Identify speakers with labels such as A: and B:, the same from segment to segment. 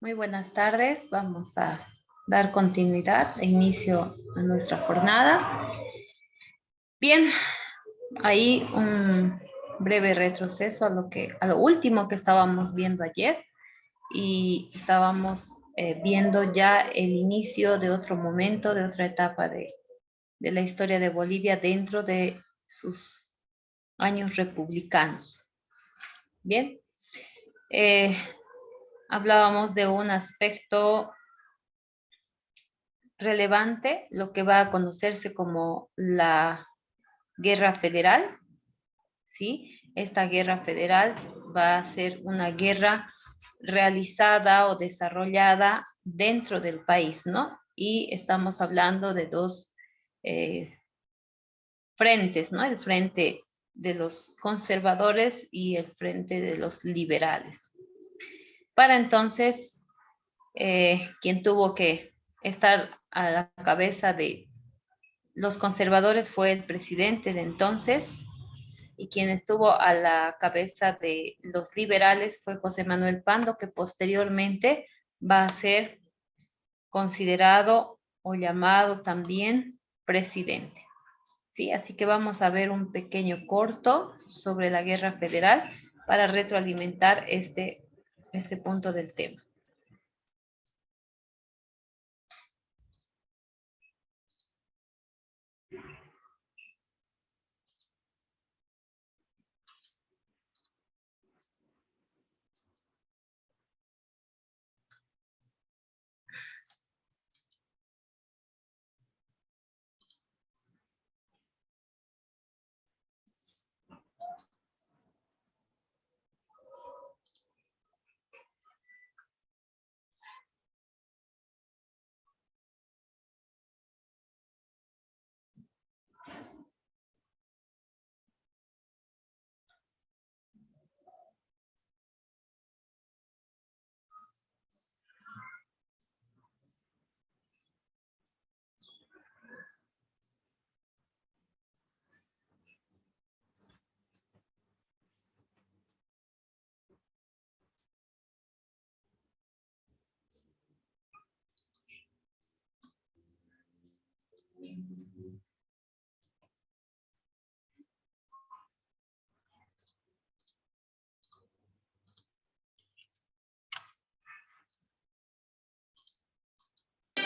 A: Muy buenas tardes. Vamos a dar continuidad e inicio a nuestra jornada. Bien, ahí un breve retroceso a lo último que estábamos viendo ayer y estábamos viendo ya el inicio de otro momento, de otra etapa de la historia de Bolivia dentro de sus años republicanos. Bien, eh, hablábamos de un aspecto relevante, lo que va a conocerse como la guerra federal, ¿sí? Esta guerra federal va a ser una guerra realizada o desarrollada dentro del país, ¿no? Y estamos hablando de dos eh, frentes, ¿no? El frente de los conservadores y el frente de los liberales. Para entonces, quien tuvo que estar a la cabeza de los conservadores fue el presidente de entonces, y quien estuvo a la cabeza de los liberales fue José Manuel Pando, que posteriormente va a ser considerado o llamado también presidente. Sí, así que vamos a ver un pequeño corto sobre la guerra federal para retroalimentar este punto del tema.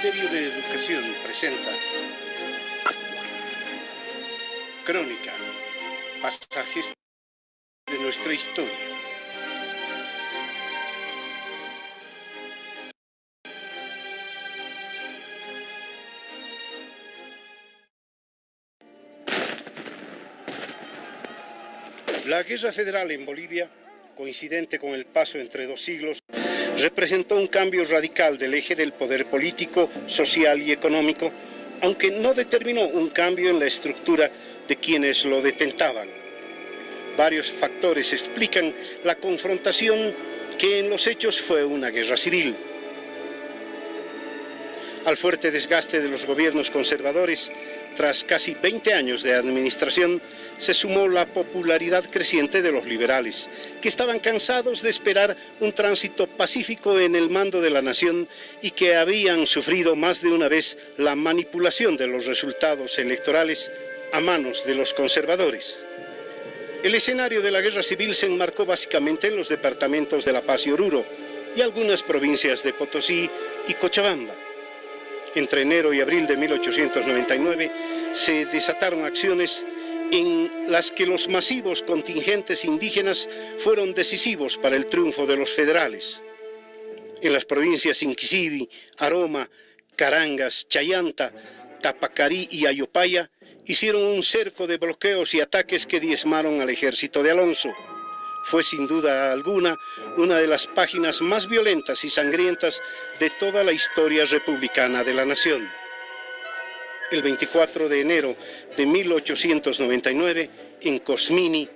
B: Ministerio de Educación presenta Crónica, pasajes de nuestra historia. La Guerra Federal en Bolivia, coincidente con el paso entre dos siglos, representó un cambio radical del eje del poder político, social y económico, aunque no determinó un cambio en la estructura de quienes lo detentaban. Varios factores explican la confrontación que en los hechos fue una guerra civil. Al fuerte desgaste de los gobiernos conservadores, tras casi 20 años de administración, se sumó la popularidad creciente de los liberales, que estaban cansados de esperar un tránsito pacífico en el mando de la nación y que habían sufrido más de una vez la manipulación de los resultados electorales a manos de los conservadores. El escenario de la guerra civil se enmarcó básicamente en los departamentos de La Paz y Oruro y algunas provincias de Potosí y Cochabamba. Entre enero y abril de 1899 se desataron acciones en las que los masivos contingentes indígenas fueron decisivos para el triunfo de los federales. En las provincias Inquisibi, Aroma, Carangas, Chayanta, Tapacarí y Ayopaya hicieron un cerco de bloqueos y ataques que diezmaron al ejército de Alonso. Fue sin duda alguna una de las páginas más violentas y sangrientas de toda la historia republicana de la nación. El 24 de enero de 1899, en Cosmini,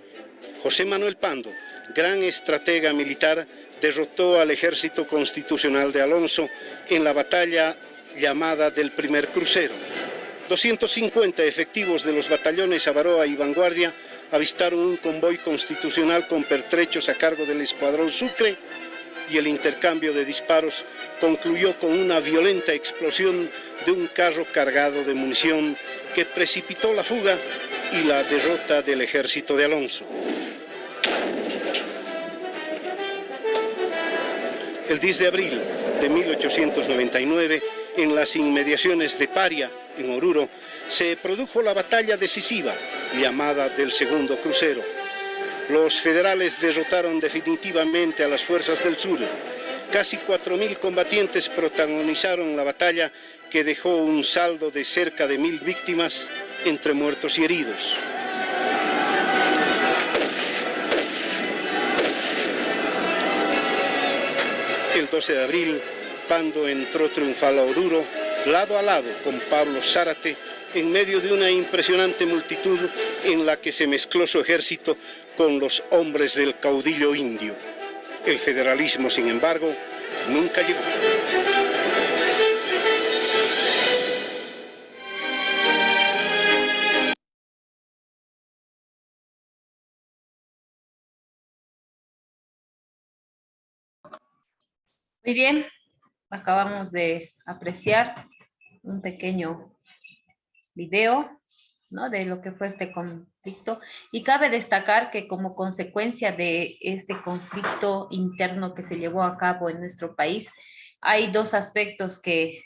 B: José Manuel Pando, gran estratega militar, derrotó al ejército constitucional de Alonso en la batalla llamada del Primer Crucero. 250 efectivos de los batallones Avaroa y Vanguardia avistaron un convoy constitucional con pertrechos a cargo del Escuadrón Sucre y el intercambio de disparos concluyó con una violenta explosión de un carro cargado de munición que precipitó la fuga y la derrota del ejército de Alonso. El 10 de abril de 1899, en las inmediaciones de Paria, en Oruro, se produjo la batalla decisiva, llamada del Segundo Crucero. Los federales derrotaron definitivamente a las fuerzas del sur. Casi 4.000 combatientes protagonizaron la batalla, que dejó un saldo de cerca de 1.000 víctimas entre muertos y heridos. El 12 de abril, Pando entró triunfal a Oruro, lado a lado con Pablo Zárate, en medio de una impresionante multitud en la que se mezcló su ejército con los hombres del caudillo indio. El federalismo, sin embargo, nunca llegó.
A: Muy bien, acabamos de apreciar un pequeño video, ¿no?, de lo que fue este conflicto, y cabe destacar que como consecuencia de este conflicto interno que se llevó a cabo en nuestro país, hay dos aspectos que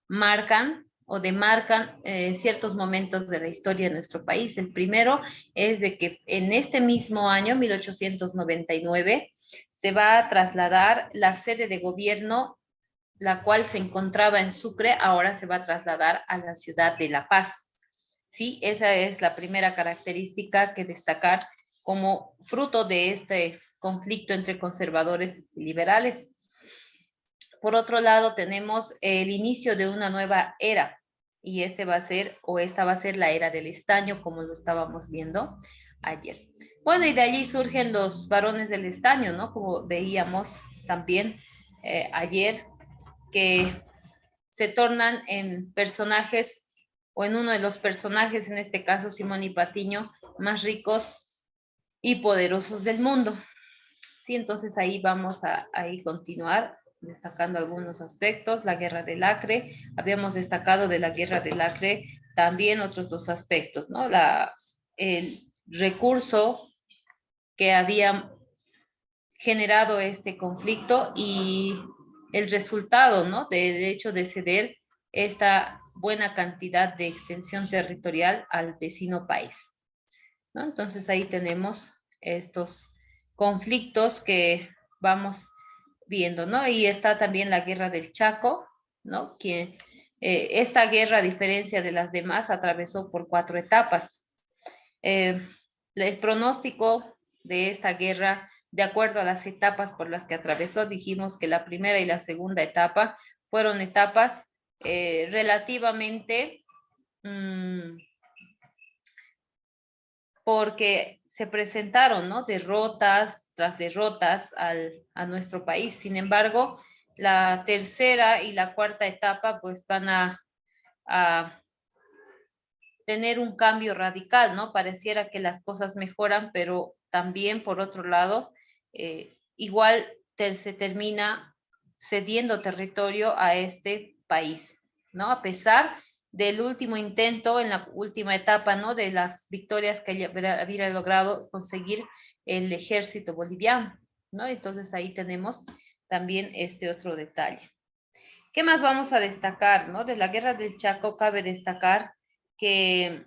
A: marcan o demarcan ciertos momentos de la historia de nuestro país. El primero es de que en este mismo año, 1899, se va a trasladar la sede de gobierno, la cual se encontraba en Sucre, ahora se va a trasladar a la ciudad de La Paz. Sí, esa es la primera característica que destacar como fruto de este conflicto entre conservadores y liberales. Por otro lado, tenemos el inicio de una nueva era, y esta va a ser la era del estaño, como lo estábamos viendo ayer. Bueno, y de allí surgen los varones del estaño, ¿no? Como veíamos también ayer, que se tornan en personajes, o en uno de los personajes, en este caso Simón y Patiño, más ricos y poderosos del mundo. Sí, entonces ahí vamos a continuar destacando algunos aspectos. La guerra del Acre, habíamos destacado de la guerra del Acre también otros dos aspectos, ¿no? El recurso que había generado este conflicto y el resultado, ¿no?, del hecho de ceder esta buena cantidad de extensión territorial al vecino país, ¿no? Entonces ahí tenemos estos conflictos que vamos viendo, ¿no? Y está también la guerra del Chaco, ¿no? Que esta guerra, a diferencia de las demás, atravesó por 4 etapas. El pronóstico de esta guerra, de acuerdo a las etapas por las que atravesó, dijimos que la primera y la segunda etapa fueron etapas relativamente porque se presentaron, ¿no?, derrotas tras derrotas a nuestro país. Sin embargo, la tercera y la cuarta etapa pues van a tener un cambio radical, ¿no? Pareciera que las cosas mejoran, pero también, por otro lado, igual se termina cediendo territorio a este país, ¿no? A pesar del último intento, en la última etapa, ¿no?, de las victorias que había logrado conseguir el ejército boliviano, ¿no? Entonces ahí tenemos también este otro detalle. ¿Qué más vamos a destacar, no? De la guerra del Chaco cabe destacar que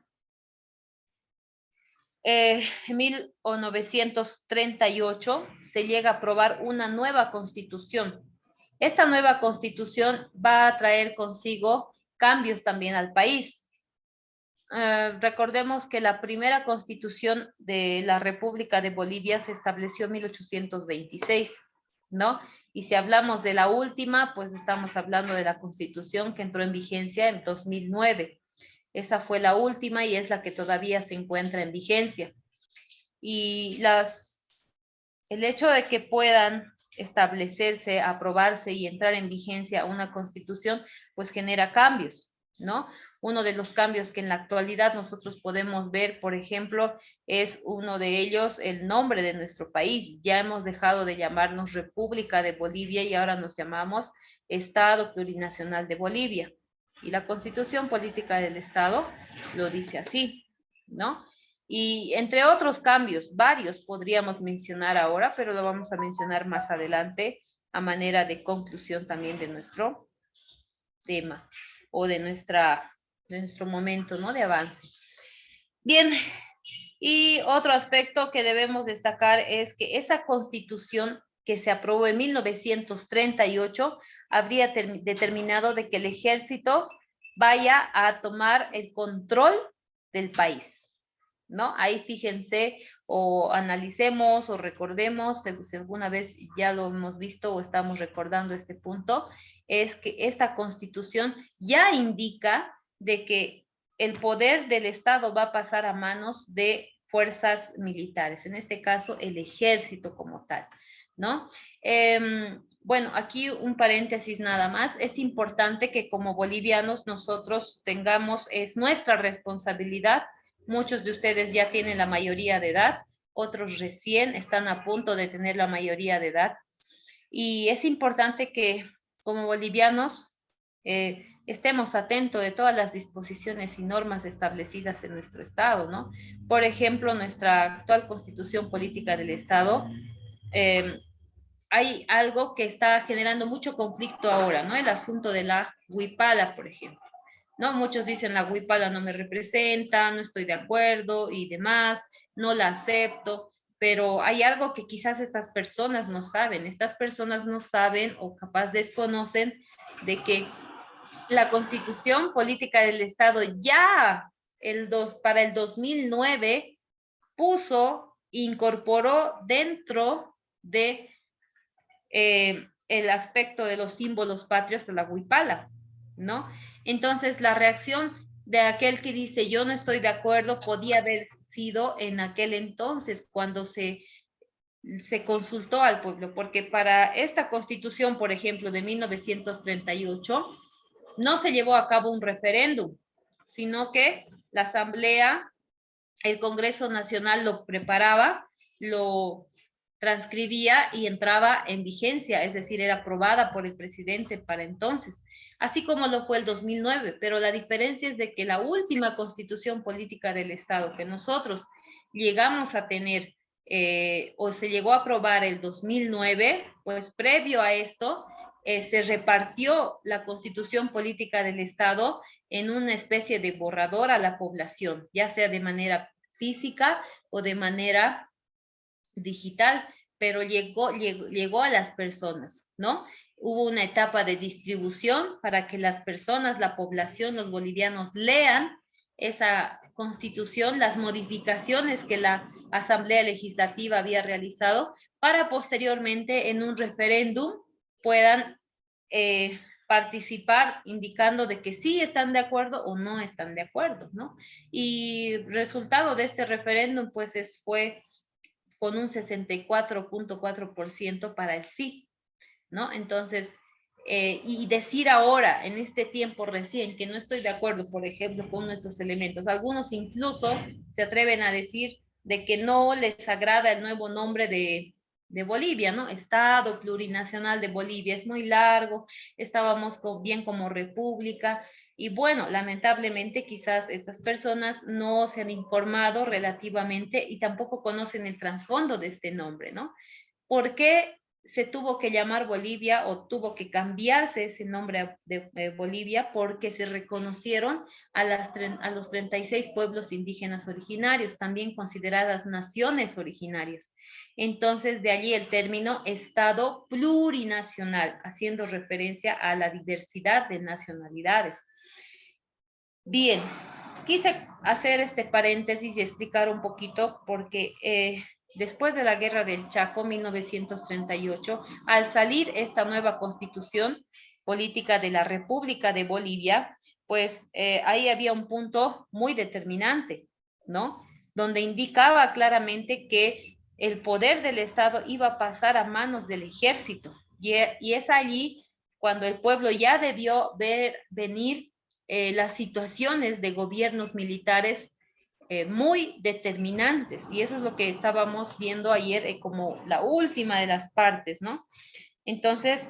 A: en 1938 se llega a aprobar una nueva constitución. Esta nueva constitución va a traer consigo cambios también al país. Recordemos que la primera constitución de la República de Bolivia se estableció en 1826, ¿no? Y si hablamos de la última, pues estamos hablando de la constitución que entró en vigencia en 2009. Esa fue la última y es la que todavía se encuentra en vigencia. Y el hecho de que puedan establecerse, aprobarse y entrar en vigencia una constitución, pues genera cambios, ¿no? Uno de los cambios que en la actualidad nosotros podemos ver, por ejemplo, es uno de ellos el nombre de nuestro país. Ya hemos dejado de llamarnos República de Bolivia y ahora nos llamamos Estado Plurinacional de Bolivia. Y la Constitución Política del Estado lo dice así, ¿no? Y entre otros cambios, varios podríamos mencionar ahora, pero lo vamos a mencionar más adelante a manera de conclusión también de nuestro tema o de nuestro momento, ¿no? De avance. Bien, y otro aspecto que debemos destacar es que esa constitución que se aprobó en 1938 habría determinado de que el ejército vaya a tomar el control del país, ¿no? Ahí fíjense o analicemos o recordemos, si alguna vez ya lo hemos visto o estamos recordando este punto, es que esta constitución ya indica de que el poder del Estado va a pasar a manos de fuerzas militares, en este caso el ejército como tal, ¿no? Bueno, aquí un paréntesis nada más, es importante que como bolivianos nosotros tengamos, es nuestra responsabilidad. Muchos de ustedes ya tienen la mayoría de edad, otros recién están a punto de tener la mayoría de edad. Y es importante que como bolivianos estemos atentos de todas las disposiciones y normas establecidas en nuestro Estado, ¿no? Por ejemplo, nuestra actual Constitución Política del Estado, eh, hay algo que está generando mucho conflicto ahora, ¿no? El asunto de la huipala, por ejemplo. ¿No? Muchos dicen la huipala no me representa, no estoy de acuerdo y demás, no la acepto, pero hay algo que quizás estas personas no saben. Estas personas no saben o capaz desconocen de que la Constitución Política del Estado ya para el 2009 incorporó dentro de el aspecto de los símbolos patrios de la huipala, ¿no? Entonces, la reacción de aquel que dice yo no estoy de acuerdo podía haber sido en aquel entonces cuando se consultó al pueblo, porque para esta constitución, por ejemplo, de 1938, no se llevó a cabo un referéndum, sino que la Asamblea, el Congreso Nacional lo preparaba, lo transcribía y entraba en vigencia, es decir, era aprobada por el presidente para entonces, así como lo fue el 2009, pero la diferencia es de que la última constitución política del Estado que nosotros llegamos a tener o se llegó a aprobar el 2009, pues previo a esto se repartió la constitución política del Estado en una especie de borrador a la población, ya sea de manera física o de manera digital, pero llegó a las personas, ¿no? Hubo una etapa de distribución para que las personas, la población, los bolivianos lean esa constitución, las modificaciones que la Asamblea Legislativa había realizado, para posteriormente en un referéndum puedan participar indicando de que sí están de acuerdo o no están de acuerdo, ¿no? Y resultado de este referéndum, pues fue con un 64.4% para el sí, ¿no? Entonces, y decir ahora, en este tiempo recién, que no estoy de acuerdo, por ejemplo, con nuestros elementos, algunos incluso se atreven a decir de que no les agrada el nuevo nombre de Bolivia, ¿no? Estado Plurinacional de Bolivia, es muy largo, estábamos bien como república, y bueno, lamentablemente quizás estas personas no se han informado relativamente y tampoco conocen el trasfondo de este nombre, ¿no? ¿Por qué se tuvo que llamar Bolivia o tuvo que cambiarse ese nombre de Bolivia? Porque se reconocieron a los 36 pueblos indígenas originarios, también consideradas naciones originarias. Entonces, de allí el término Estado plurinacional, haciendo referencia a la diversidad de nacionalidades. Bien, quise hacer este paréntesis y explicar un poquito porque después de la Guerra del Chaco, 1938, al salir esta nueva constitución política de la República de Bolivia, pues ahí había un punto muy determinante, ¿no? Donde indicaba claramente que el poder del Estado iba a pasar a manos del ejército. Y es allí cuando el pueblo ya debió venir las situaciones de gobiernos militares muy determinantes, y eso es lo que estábamos viendo ayer como la última de las partes, ¿no? Entonces,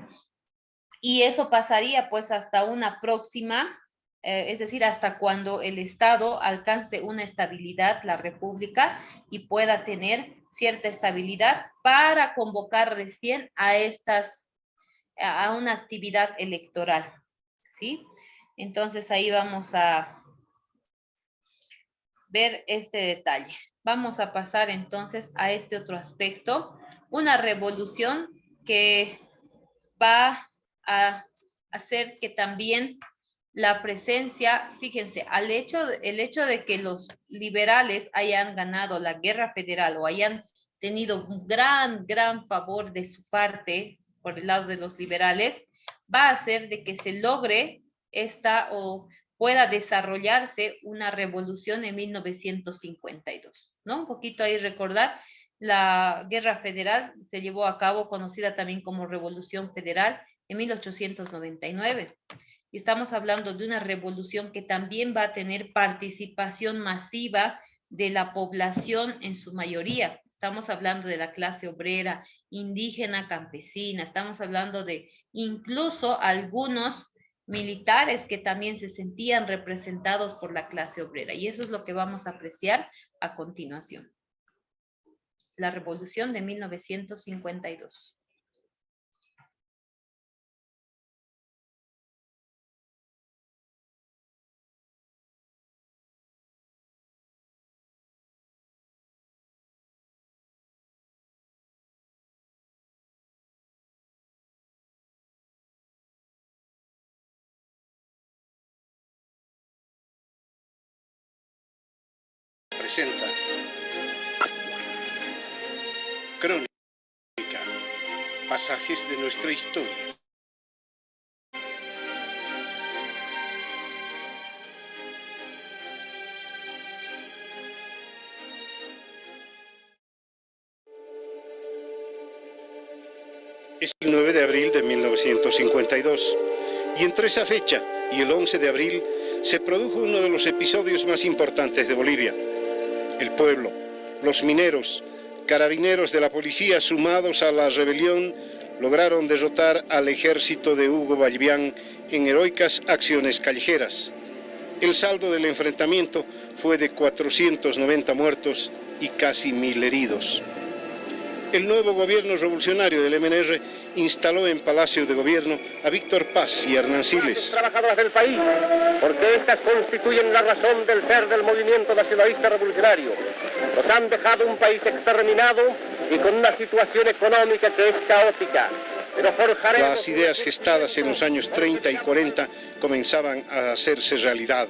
A: y eso pasaría pues hasta una próxima, es decir, hasta cuando el Estado alcance una estabilidad, la República, y pueda tener cierta estabilidad para convocar recién a una actividad electoral, ¿sí? Entonces ahí vamos a ver este detalle. Vamos a pasar entonces a este otro aspecto, una revolución que va a hacer que también la presencia, fíjense, el hecho de que los liberales hayan ganado la guerra federal o hayan tenido un gran favor de su parte por el lado de los liberales, va a hacer de que se logre o pueda desarrollarse una revolución en 1952, ¿no? Un poquito ahí recordar, la guerra federal se llevó a cabo, conocida también como Revolución Federal, en 1899. Y estamos hablando de una revolución que también va a tener participación masiva de la población en su mayoría. Estamos hablando de la clase obrera, indígena, campesina, estamos hablando de incluso algunos militares que también se sentían representados por la clase obrera. Y eso es lo que vamos a apreciar a continuación. La Revolución de 1952.
B: Presenta Crónica, pasajes de nuestra historia. Es el 9 de abril de 1952, y entre esa fecha y el 11 de abril se produjo uno de los episodios más importantes de Bolivia. El pueblo, los mineros, carabineros de la policía sumados a la rebelión lograron derrotar al ejército de Hugo Ballivián en heroicas acciones callejeras. El saldo del enfrentamiento fue de 490 muertos y casi 1000 heridos. El nuevo gobierno revolucionario del MNR instaló en Palacio de Gobierno a Víctor Paz y Hernán Siles.
C: Trabajadoras del país, porque estas constituyen la razón del ser del movimiento nacionalista revolucionario. Nos han dejado un país exterminado y con una situación económica que es caótica. Pero forjaremos...
B: Las ideas gestadas en los años 30 y 40 comenzaban a hacerse realidad.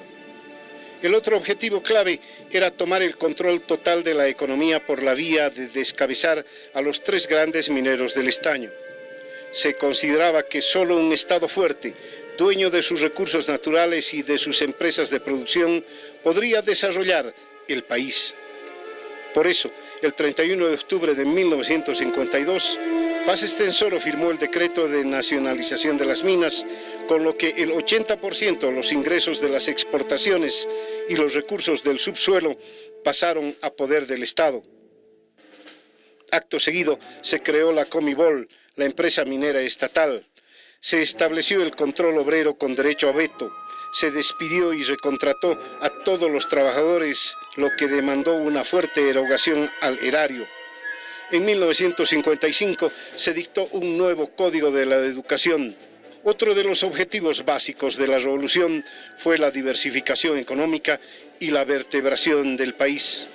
B: El otro objetivo clave era tomar el control total de la economía por la vía de descabezar a los 3 grandes mineros del estaño. Se consideraba que solo un Estado fuerte, dueño de sus recursos naturales y de sus empresas de producción, podría desarrollar el país. Por eso, el 31 de octubre de 1952, Paz Estenssoro firmó el decreto de nacionalización de las minas, con lo que el 80% de los ingresos de las exportaciones y los recursos del subsuelo pasaron a poder del Estado. Acto seguido, se creó la Comibol, la empresa minera estatal. Se estableció el control obrero con derecho a veto. Se despidió y recontrató a todos los trabajadores, lo que demandó una fuerte erogación al erario. En 1955 se dictó un nuevo Código de la Educación. Otro de los objetivos básicos de la revolución fue la diversificación económica y la vertebración del país.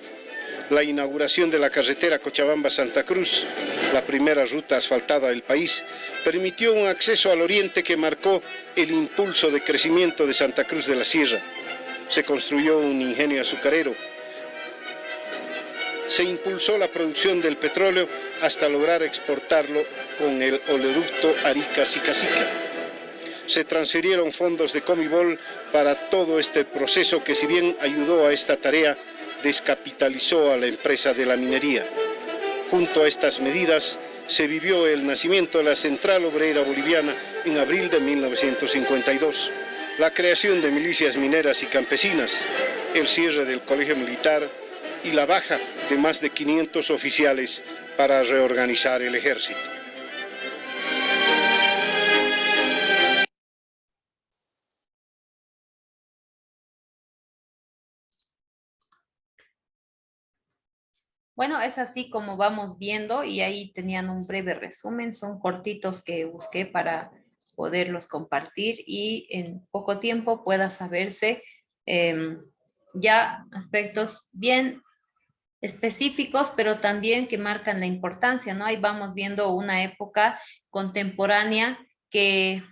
B: La inauguración de la carretera Cochabamba-Santa Cruz, la primera ruta asfaltada del país, permitió un acceso al oriente que marcó el impulso de crecimiento de Santa Cruz de la Sierra. Se construyó un ingenio azucarero. Se impulsó la producción del petróleo hasta lograr exportarlo con el oleoducto Arica-Sicacica. Se transfirieron fondos de Comibol para todo este proceso que, si bien ayudó a esta tarea, descapitalizó a la empresa de la minería. Junto a estas medidas, se vivió el nacimiento de la Central Obrera Boliviana en abril de 1952. la creación de milicias mineras y campesinas, el cierre del colegio militar y la baja de más de 500 oficiales para reorganizar el ejército.
A: Bueno, es así como vamos viendo y ahí tenían un breve resumen, son cortitos que busqué para poderlos compartir y en poco tiempo pueda saberse ya aspectos bien específicos, pero también que marcan la importancia, ¿no? Ahí vamos viendo una época contemporánea que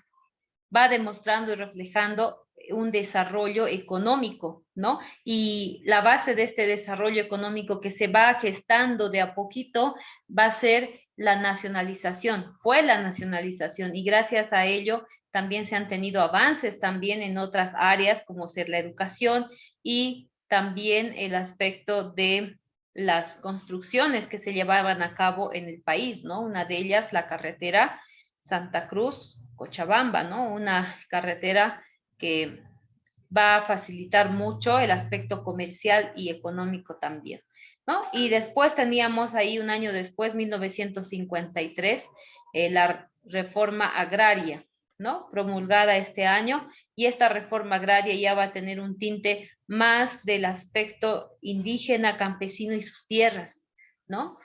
A: va demostrando y reflejando un desarrollo económico, ¿no? Y la base de este desarrollo económico que se va gestando de a poquito va a ser la nacionalización, fue la nacionalización y gracias a ello también se han tenido avances también en otras áreas como ser la educación y también el aspecto de las construcciones que se llevaban a cabo en el país, ¿no? Una de ellas, la carretera Santa Cruz, Cochabamba, ¿no? Una carretera que va a facilitar mucho el aspecto comercial y económico también, ¿no? Y después teníamos ahí un año después, 1953, la reforma agraria, ¿no? Promulgada este año y esta reforma agraria ya va a tener un tinte más del aspecto indígena, campesino y sus tierras, ¿no?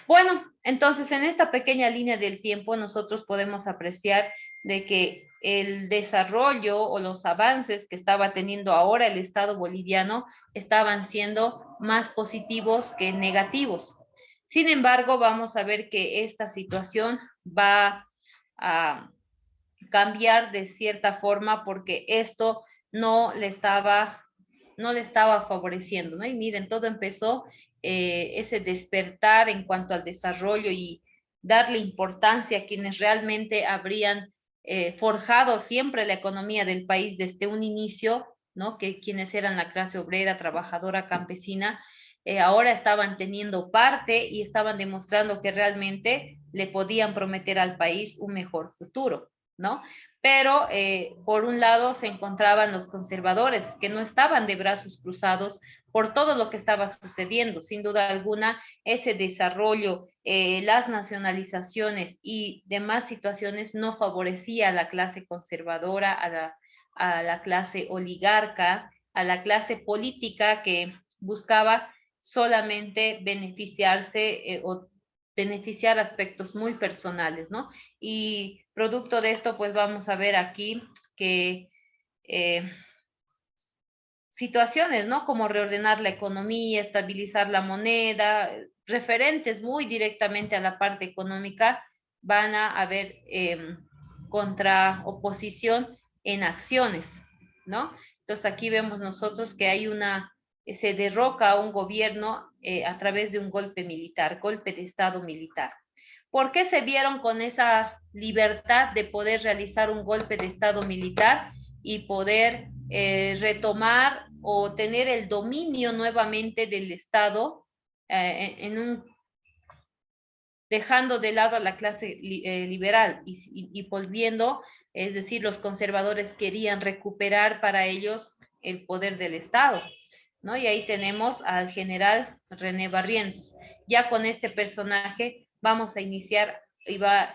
A: Bueno, entonces en esta pequeña línea del tiempo nosotros podemos apreciar de que el desarrollo o los avances que estaba teniendo ahora el Estado boliviano estaban siendo más positivos que negativos. Sin embargo, vamos a ver que esta situación va a cambiar de cierta forma porque esto no le estaba, no le estaba favoreciendo, ¿no? Y miren, todo empezó ese despertar en cuanto al desarrollo y darle importancia a quienes realmente habrían forjado siempre la economía del país desde un inicio, ¿no? Que quienes eran la clase obrera, trabajadora, campesina, ahora estaban teniendo parte y estaban demostrando que realmente le podían prometer al país un mejor futuro, ¿no? Pero por un lado se encontraban los conservadores que no estaban de brazos cruzados por todo lo que estaba sucediendo. Sin duda alguna, ese desarrollo, las nacionalizaciones y demás situaciones no favorecía a la clase conservadora, a la clase oligarca, a la clase política que buscaba solamente beneficiarse o beneficiar aspectos muy personales, ¿no? Y producto de esto, pues vamos a ver aquí que situaciones, ¿no? Como reordenar la economía, estabilizar la moneda, referentes muy directamente a la parte económica, van a haber contra oposición en acciones, ¿no? Entonces aquí vemos nosotros que hay se derroca a un gobierno a través de un golpe militar, golpe de Estado militar. ¿Por qué se vieron con esa libertad de poder realizar un golpe de Estado militar y poder retomar o tener el dominio nuevamente del Estado dejando de lado a la clase liberal y volviendo, es decir, los conservadores querían recuperar para ellos el poder del Estado, ¿no? Y ahí tenemos al general René Barrientos. Ya con este personaje vamos a iniciar,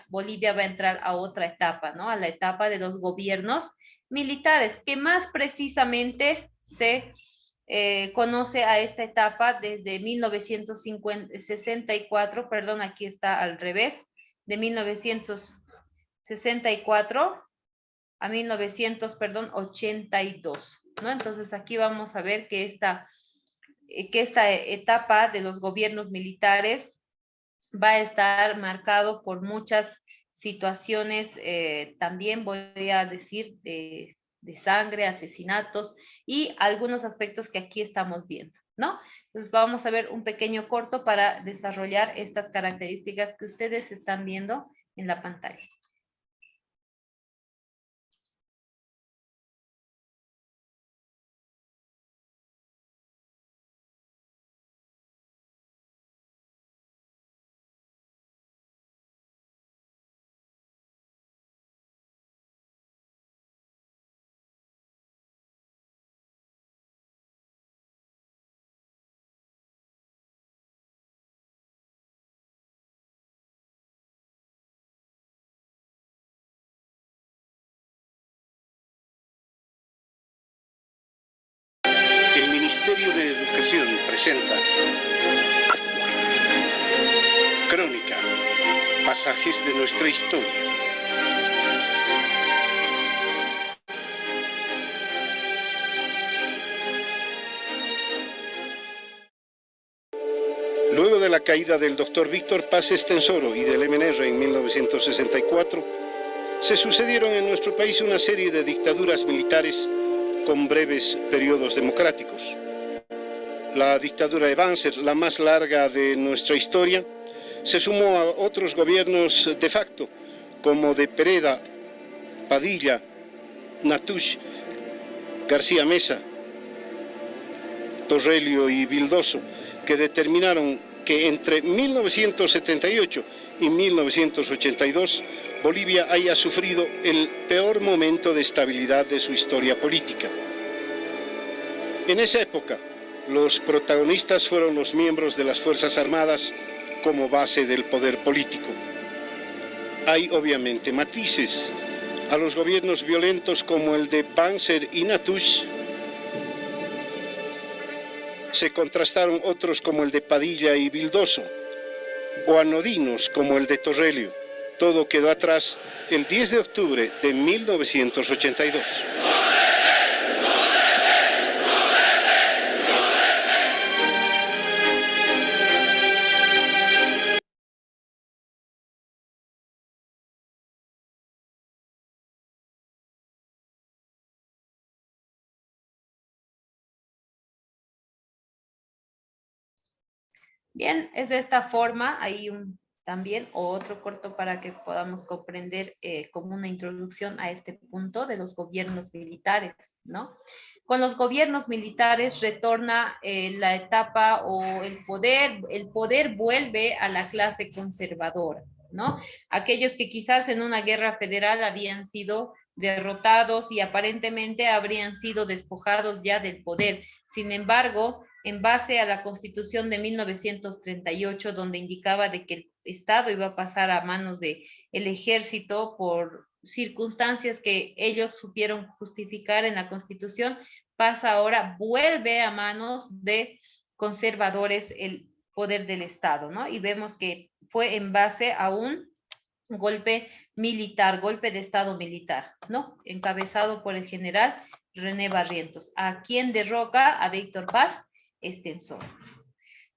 A: Bolivia va a entrar a otra etapa, ¿no? A la etapa de los gobiernos militares, que más precisamente se conoce a esta etapa desde 1964, perdón, aquí está al revés, de 1964 a 1900, perdón, 82, ¿no? Entonces aquí vamos a ver que esta etapa de los gobiernos militares va a estar marcado por muchas situaciones, también voy a decir, de sangre, asesinatos y algunos aspectos que aquí estamos viendo, ¿no? Entonces vamos a ver un pequeño corto para desarrollar estas características que ustedes están viendo en la pantalla.
B: Ministerio de Educación presenta Crónica, pasajes de nuestra historia. Luego de la caída del doctor Víctor Paz Estenssoro y del MNR en 1964, se sucedieron en nuestro país una serie de dictaduras militares con breves periodos democráticos. La dictadura de Banzer, la más larga de nuestra historia, se sumó a otros gobiernos de facto, como de Pereda, Padilla, Natush, García Mesa, Torrelio y Vildoso, que determinaron que entre 1978 y 1982 Bolivia haya sufrido el peor momento de estabilidad de su historia política. En esa época, los protagonistas fueron los miembros de las Fuerzas Armadas como base del poder político. Hay obviamente matices. A los gobiernos violentos como el de Banzer y Natush se contrastaron otros como el de Padilla y Vildoso, o anodinos como el de Torrelio. Todo quedó atrás el 10 de octubre de 1982.
A: Bien, es de esta forma, hay también otro corto para que podamos comprender como una introducción a este punto de los gobiernos militares, ¿no? Con los gobiernos militares retorna la etapa o el poder vuelve a la clase conservadora, ¿no? Aquellos que quizás en una guerra federal habían sido derrotados y aparentemente habrían sido despojados ya del poder. Sin embargo, en base a la Constitución de 1938, donde indicaba de que el Estado iba a pasar a manos del ejército por circunstancias que ellos supieron justificar en la Constitución, pasa ahora, vuelve a manos de conservadores el poder del Estado, ¿no? Y vemos que fue en base a un golpe militar, golpe de Estado militar, ¿no? Encabezado por el general René Barrientos, a quien derroca a Víctor Paz Estenssoro.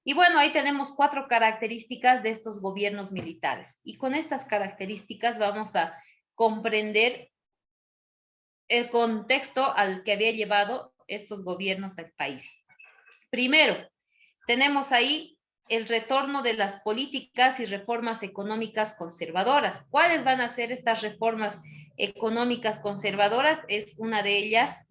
A: Y bueno, ahí tenemos 4 características de estos gobiernos militares. Y con estas características vamos a comprender el contexto al que había llevado estos gobiernos al país. Primero, tenemos ahí el retorno de las políticas y reformas económicas conservadoras. ¿Cuáles van a ser estas reformas económicas conservadoras? Es una de ellas,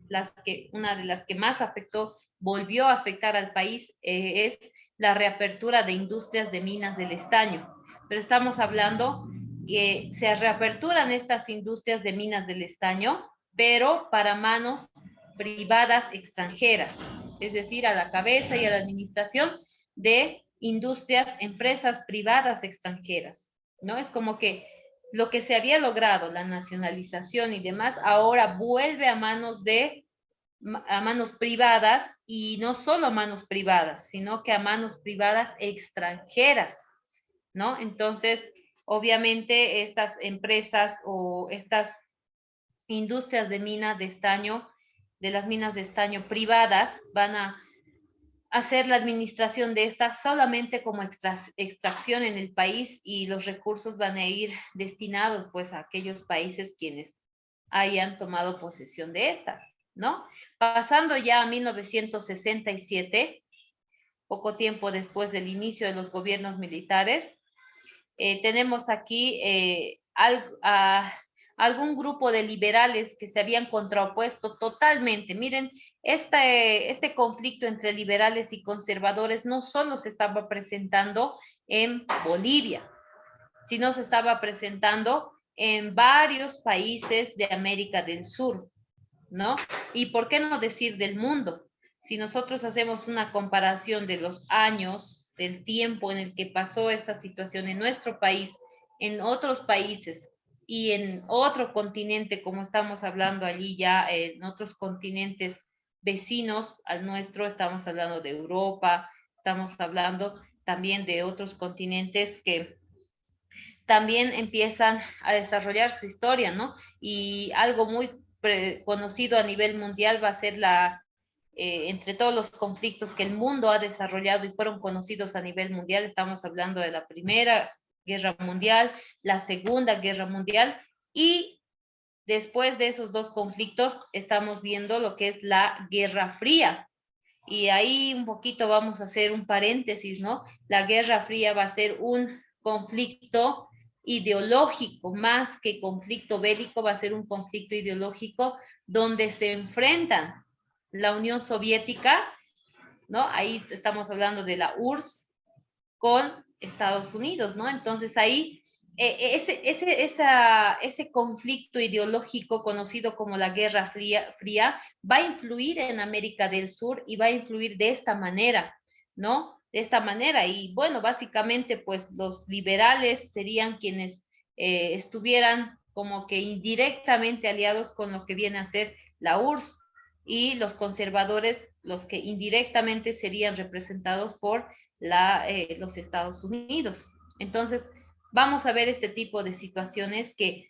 A: una de las que más afectó, volvió a afectar al país, es la reapertura de industrias de minas del estaño. Pero estamos hablando que se reaperturan estas industrias de minas del estaño, pero para manos privadas extranjeras, es decir, a la cabeza y a la administración de industrias, empresas privadas extranjeras, ¿no? Es como que lo que se había logrado, la nacionalización y demás, ahora vuelve a manos privadas, y no solo a manos privadas, sino que a manos privadas extranjeras, ¿no? Entonces, obviamente, estas empresas o estas industrias de minas de estaño, de las minas de estaño privadas, van a hacer la administración de estas solamente como extracción en el país, y los recursos van a ir destinados pues a aquellos países quienes hayan tomado posesión de estas, ¿no? Pasando ya a 1967, poco tiempo después del inicio de los gobiernos militares, tenemos aquí algún grupo de liberales que se habían contrapuesto totalmente. Miren, este conflicto entre liberales y conservadores no solo se estaba presentando en Bolivia, sino se estaba presentando en varios países de América del Sur, ¿no? Y por qué no decir del mundo. Si nosotros hacemos una comparación de los años, del tiempo en el que pasó esta situación en nuestro país, en otros países y en otro continente, como estamos hablando allí ya, en otros continentes vecinos al nuestro, estamos hablando de Europa, estamos hablando también de otros continentes que también empiezan a desarrollar su historia, ¿no? Y algo muy conocido a nivel mundial va a ser entre todos los conflictos que el mundo ha desarrollado y fueron conocidos a nivel mundial, estamos hablando de la Primera Guerra Mundial, la Segunda Guerra Mundial, y después de esos dos conflictos estamos viendo lo que es la Guerra Fría. Y ahí un poquito vamos a hacer un paréntesis, ¿no? La Guerra Fría va a ser un conflicto ideológico, más que conflicto bélico, va a ser un conflicto ideológico donde se enfrentan la Unión Soviética, ¿no? Ahí estamos hablando de la URSS con Estados Unidos, ¿no? Entonces ahí ese conflicto ideológico conocido como la Guerra Fría va a influir en América del Sur y va a influir de esta manera, ¿no? De esta manera. Y bueno, básicamente pues los liberales serían quienes estuvieran como que indirectamente aliados con lo que viene a ser la URSS y los conservadores los que indirectamente serían representados por los Estados Unidos. Entonces, vamos a ver este tipo de situaciones que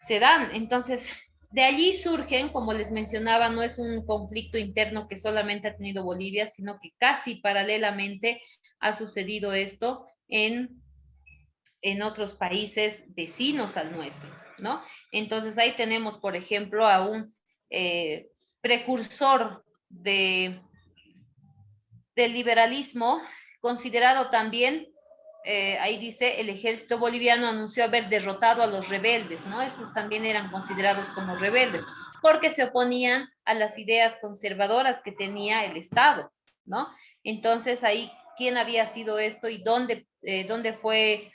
A: se dan. Entonces, de allí surgen, como les mencionaba, no es un conflicto interno que solamente ha tenido Bolivia, sino que casi paralelamente ha sucedido esto en otros países vecinos al nuestro, ¿no? Entonces ahí tenemos, por ejemplo, a un precursor del liberalismo, considerado también, ahí dice, el ejército boliviano anunció haber derrotado a los rebeldes, ¿no? Estos también eran considerados como rebeldes, porque se oponían a las ideas conservadoras que tenía el Estado, ¿no? Entonces ahí, ¿quién había sido esto y dónde fue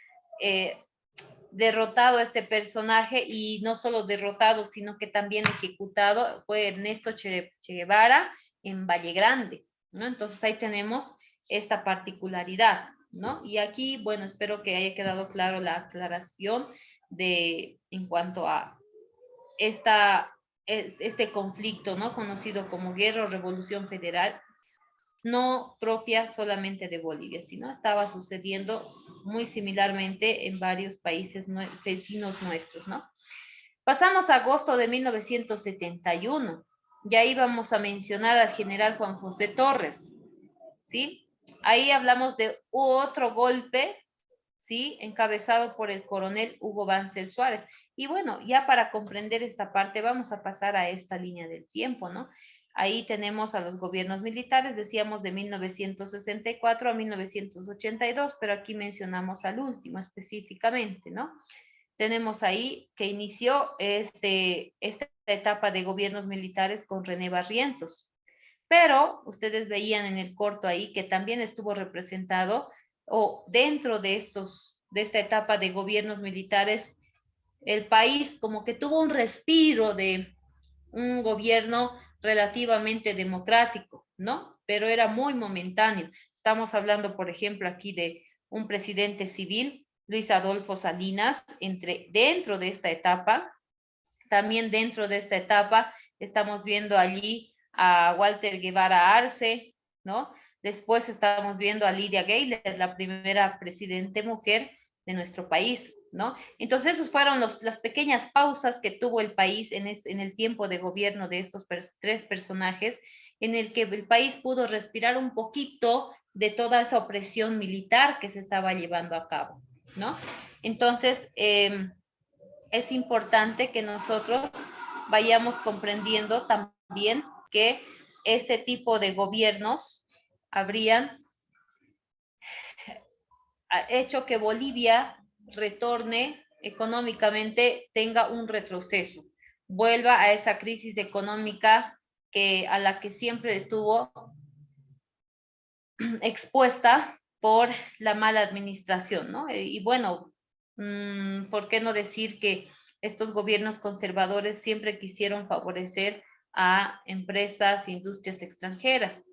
A: derrotado este personaje? Y no solo derrotado, sino que también ejecutado, fue Ernesto Che Guevara en Valle Grande, ¿no? Entonces ahí tenemos esta particularidad, ¿no? Y aquí, bueno, espero que haya quedado claro la aclaración en cuanto a este conflicto, ¿no? Conocido como Guerra o Revolución Federal, no propia solamente de Bolivia, sino estaba sucediendo muy similarmente en varios países vecinos nuestros, ¿no? Pasamos a agosto de 1971, y ahí vamos a mencionar al general Juan José Torres, ¿sí? Ahí hablamos de otro golpe, ¿sí? Encabezado por el coronel Hugo Banzer Suárez. Y bueno, ya para comprender esta parte vamos a pasar a esta línea del tiempo, ¿no? Ahí tenemos a los gobiernos militares, decíamos de 1964 a 1982, pero aquí mencionamos al último específicamente, ¿no? Tenemos ahí que inició esta etapa de gobiernos militares con René Barrientos. Pero ustedes veían en el corto ahí que también estuvo representado o dentro de esta etapa de gobiernos militares, el país como que tuvo un respiro de un gobierno relativamente democrático, ¿no? Pero era muy momentáneo. Estamos hablando, por ejemplo, aquí de un presidente civil, Luis Adolfo Salinas, dentro de esta etapa. También dentro de esta etapa estamos viendo allí a Walter Guevara Arce, ¿no? Después estamos viendo a Lydia Gayler, la primera presidente mujer de nuestro país, ¿no? Entonces, esos fueron las pequeñas pausas que tuvo el país en el tiempo de gobierno de estos tres personajes, en el que el país pudo respirar un poquito de toda esa opresión militar que se estaba llevando a cabo, ¿no? Entonces, es importante que nosotros vayamos comprendiendo también que este tipo de gobiernos habrían hecho que Bolivia retorne económicamente, tenga un retroceso, vuelva a esa crisis económica a la que siempre estuvo expuesta por la mala administración, ¿no? Y bueno, ¿por qué no decir que estos gobiernos conservadores siempre quisieron favorecer a empresas, industrias extranjeras,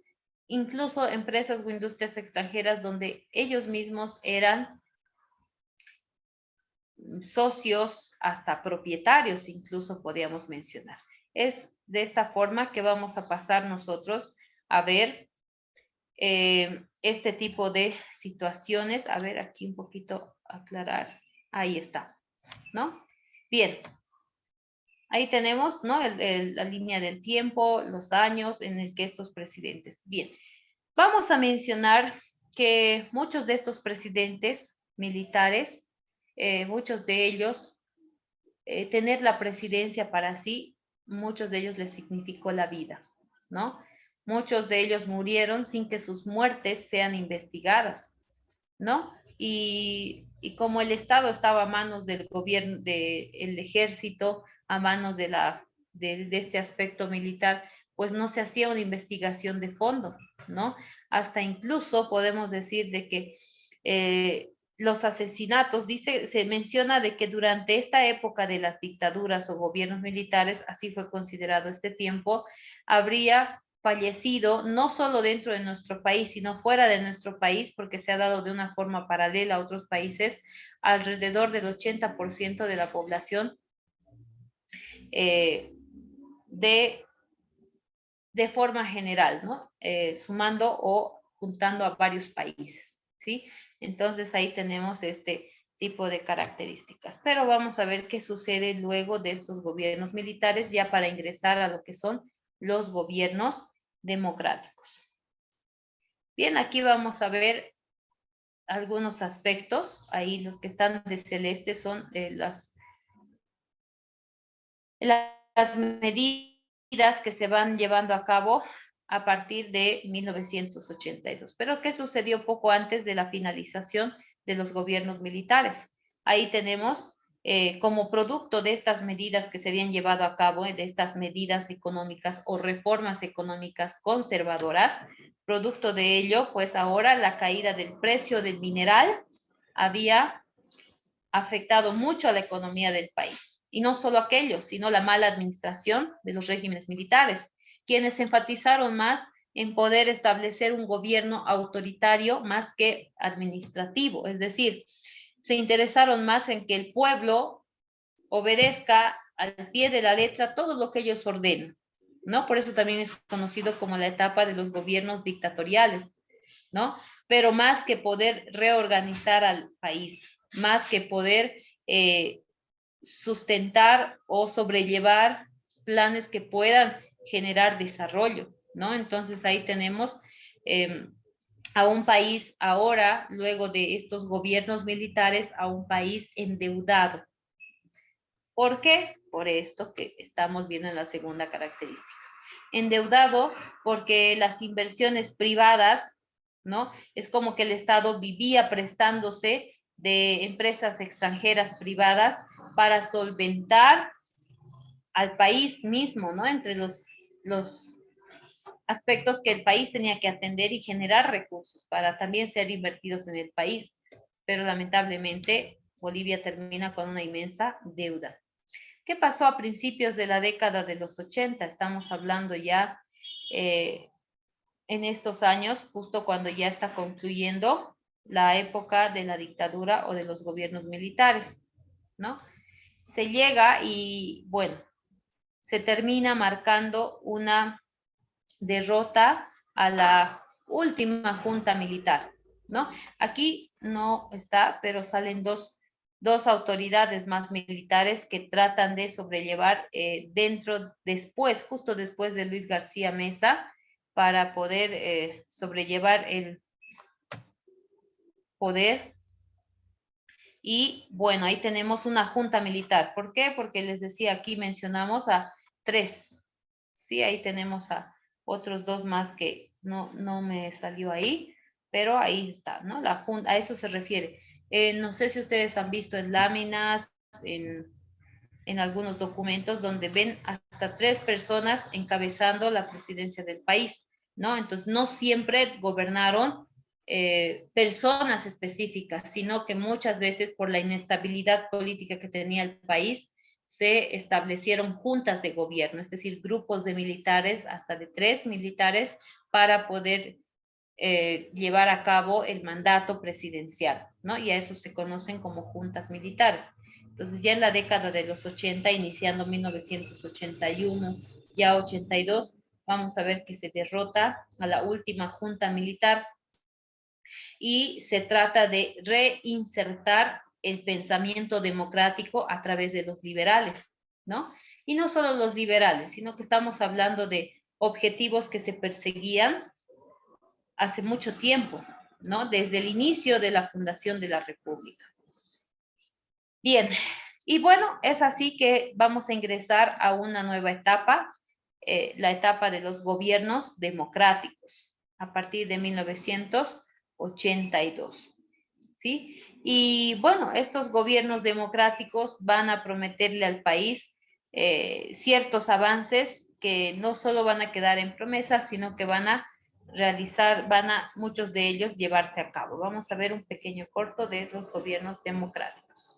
A: incluso empresas o industrias extranjeras donde ellos mismos eran socios, hasta propietarios, incluso podríamos mencionar? Es de esta forma que vamos a pasar nosotros a ver este tipo de situaciones. A ver, aquí un poquito aclarar. Ahí está, ¿no? Bien. Ahí tenemos, ¿no? La línea del tiempo, los años en el que estos presidentes. Bien. Vamos a mencionar que muchos de estos presidentes militares, muchos de ellos, tener la presidencia para sí, muchos de ellos les significó la vida, ¿no? Muchos de ellos murieron sin que sus muertes sean investigadas, ¿no? Y como el Estado estaba a manos del gobierno, del ejército, a manos de este aspecto militar, pues no se hacía una investigación de fondo, ¿no? Hasta incluso podemos decir de que los asesinatos, se menciona de que durante esta época de las dictaduras o gobiernos militares, así fue considerado este tiempo, habría fallecido no solo dentro de nuestro país, sino fuera de nuestro país, porque se ha dado de una forma paralela a otros países, alrededor del 80% de la población de forma general, ¿no? Sumando o juntando a varios países, ¿sí? Entonces ahí tenemos este tipo de características. Pero vamos a ver qué sucede luego de estos gobiernos militares ya para ingresar a lo que son los gobiernos democráticos. Bien, aquí vamos a ver algunos aspectos. Ahí los que están de celeste son las medidas que se van llevando a cabo a partir de 1982. Pero ¿qué sucedió poco antes de la finalización de los gobiernos militares? Ahí tenemos como producto de estas medidas que se habían llevado a cabo, de estas medidas económicas o reformas económicas conservadoras, producto de ello, pues ahora la caída del precio del mineral había afectado mucho a la economía del país. Y no solo aquello, sino la mala administración de los regímenes militares, quienes enfatizaron más en poder establecer un gobierno autoritario más que administrativo, es decir, se interesaron más en que el pueblo obedezca al pie de la letra todo lo que ellos ordenan, ¿no? Por eso también es conocido como la etapa de los gobiernos dictatoriales, ¿no? Pero más que poder reorganizar al país, más que poder sustentar o sobrellevar planes que puedan generar desarrollo, ¿no? Entonces ahí tenemos a un país ahora, luego de estos gobiernos militares, a un país endeudado. ¿Por qué? Por esto que estamos viendo en la segunda característica. Endeudado porque las inversiones privadas, ¿no? Es como que el Estado vivía prestándose de empresas extranjeras privadas para solventar al país mismo, ¿no? Entre los aspectos que el país tenía que atender y generar recursos para también ser invertidos en el país. Pero lamentablemente Bolivia termina con una inmensa deuda. ¿Qué pasó a principios de la década de los 80? Estamos hablando ya en estos años, justo cuando ya está concluyendo la época de la dictadura o de los gobiernos militares, ¿no? Se llega y, bueno, se termina marcando una derrota a la última junta militar, ¿no? Aquí no está, pero salen dos autoridades más militares que tratan de sobrellevar justo después de Luis García Mesa, para poder sobrellevar el poder. Y bueno, ahí tenemos una junta militar. ¿Por qué? Porque les decía, aquí mencionamos a 3. Sí, ahí tenemos a otros 2 más que no me salió ahí, pero ahí está, ¿no? La junta, a eso se refiere. No sé si ustedes han visto en láminas, en algunos documentos, donde ven hasta 3 personas encabezando la presidencia del país, ¿no? Entonces, no siempre gobernaron personas específicas, sino que muchas veces por la inestabilidad política que tenía el país, se establecieron juntas de gobierno, es decir, grupos de militares, hasta de 3 militares, para poder llevar a cabo el mandato presidencial, ¿no? Y a eso se conocen como juntas militares. Entonces, ya en la década de los 80, iniciando 1981, ya 82, vamos a ver que se derrota a la última junta militar y se trata de reinsertar el pensamiento democrático a través de los liberales, ¿no? Y no solo los liberales, sino que estamos hablando de objetivos que se perseguían hace mucho tiempo, ¿no? Desde el inicio de la fundación de la República. Bien, y bueno, es así que vamos a ingresar a una nueva etapa, la etapa de los gobiernos democráticos, a partir de 1982, ¿sí? Y bueno, estos gobiernos democráticos van a prometerle al país ciertos avances que no solo van a quedar en promesas, sino que van a realizar, muchos de ellos llevarse a cabo. Vamos a ver un pequeño corto de los gobiernos democráticos.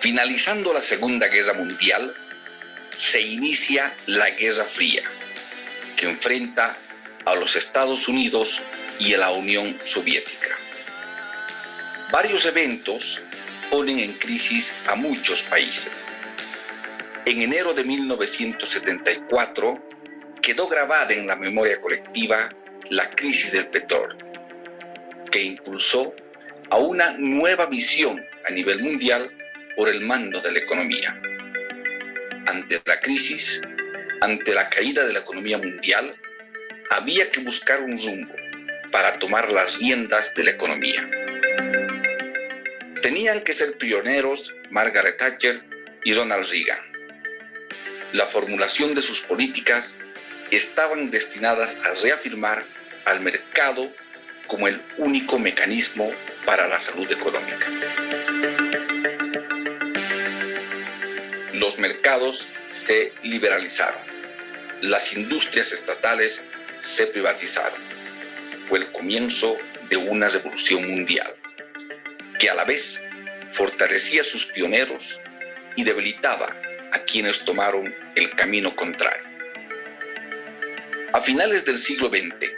D: Finalizando la Segunda Guerra Mundial, se inicia la Guerra Fría, que enfrenta a los Estados Unidos y a la Unión Soviética. Varios eventos ponen en crisis a muchos países. En enero de 1974 quedó grabada en la memoria colectiva la crisis del petróleo, que impulsó a una nueva visión a nivel mundial por el mando de la economía. Ante la crisis, ante la caída de la economía mundial, había que buscar un rumbo para tomar las riendas de la economía. Tenían que ser pioneros Margaret Thatcher y Ronald Reagan. La formulación de sus políticas estaban destinadas a reafirmar al mercado como el único mecanismo para la salud económica. Los mercados se liberalizaron, las industrias estatales se privatizaron. Fue el comienzo de una revolución mundial, que a la vez fortalecía a sus pioneros y debilitaba a quienes tomaron el camino contrario. A finales del siglo XX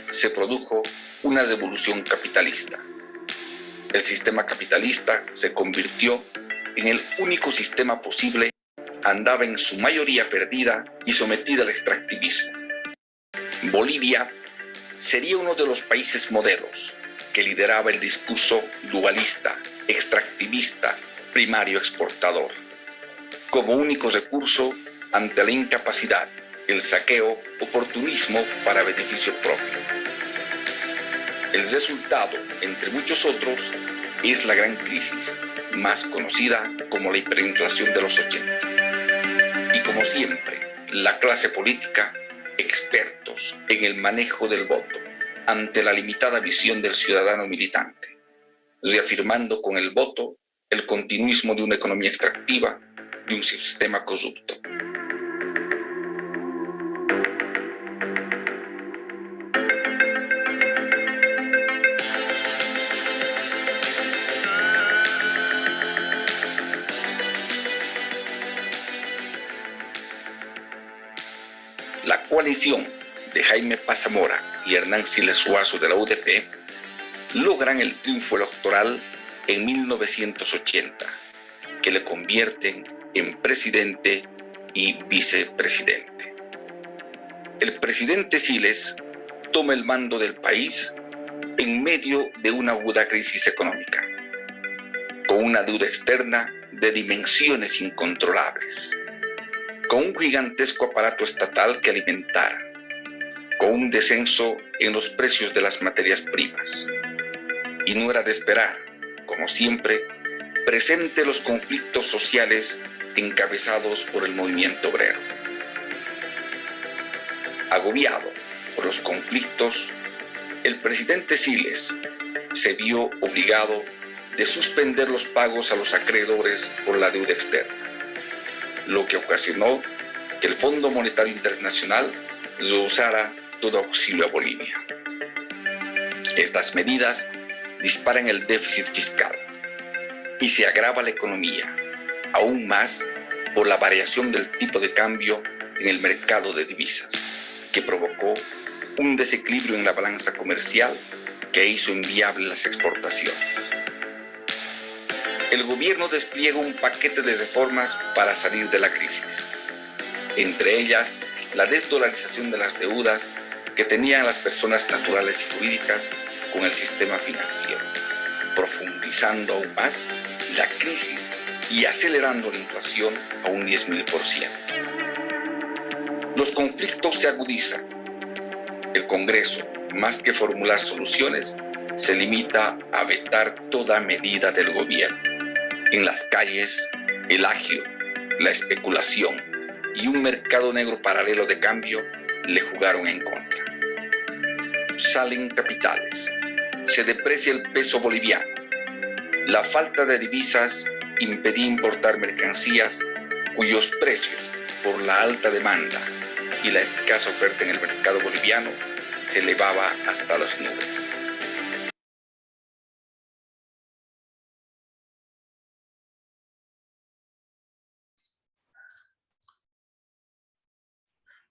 D: se produjo una revolución capitalista. El sistema capitalista se convirtió en el único sistema posible, andaba en su mayoría perdida y sometida al extractivismo. Bolivia sería uno de los países modelos que lideraba el discurso dualista, extractivista, primario exportador, como único recurso ante la incapacidad, el saqueo, oportunismo para beneficio propio. El resultado, entre muchos otros, es la gran crisis, más conocida como la hiperinflación de los 80. Y como siempre, la clase política, expertos en el manejo del voto, ante la limitada visión del ciudadano militante, reafirmando con el voto el continuismo de una economía extractiva, de un sistema corrupto. La coalición de Jaime Paz Zamora y Hernán Siles Suazo de la UDP logran el triunfo electoral en 1980, que le convierten en presidente y vicepresidente. El presidente Siles toma el mando del país en medio de una aguda crisis económica, con una deuda externa de dimensiones incontrolables, con un gigantesco aparato estatal que alimentar, con un descenso en los precios de las materias primas. Y no era de esperar, como siempre, presente los conflictos sociales encabezados por el movimiento obrero. Agobiado por los conflictos, el presidente Siles se vio obligado de suspender los pagos a los acreedores por la deuda externa, lo que ocasionó que el Fondo Monetario Internacional rehusara todo auxilio a Bolivia. Estas medidas disparan el déficit fiscal y se agrava la economía, aún más por la variación del tipo de cambio en el mercado de divisas, que provocó un desequilibrio en la balanza comercial que hizo inviable las exportaciones. El gobierno despliega un paquete de reformas para salir de la crisis, entre ellas la desdolarización de las deudas que tenían las personas naturales y jurídicas con el sistema financiero, profundizando aún más la crisis y acelerando la inflación a un 10.000%. Los conflictos se agudizan. El Congreso, más que formular soluciones, se limita a vetar toda medida del gobierno. En las calles, el agio, la especulación y un mercado negro paralelo de cambio le jugaron en contra. Salen capitales, se deprecia el peso boliviano, la falta de divisas impedía importar mercancías cuyos precios, por la alta demanda y la escasa oferta en el mercado boliviano, se elevaba hasta las nubes.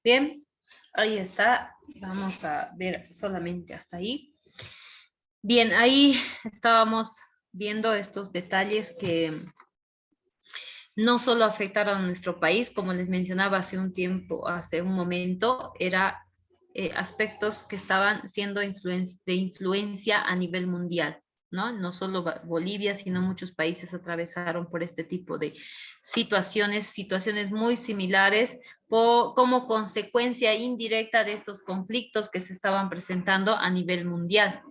A: Bien, ahí está. Vamos a ver solamente hasta ahí. Bien, ahí estábamos viendo estos detalles que no solo afectaron a nuestro país, como les mencionaba hace un momento, era aspectos que estaban siendo de influencia a nivel mundial, ¿no? No solo Bolivia, sino muchos países atravesaron por este tipo de situaciones muy similares como consecuencia indirecta de estos conflictos que se estaban presentando a nivel mundial,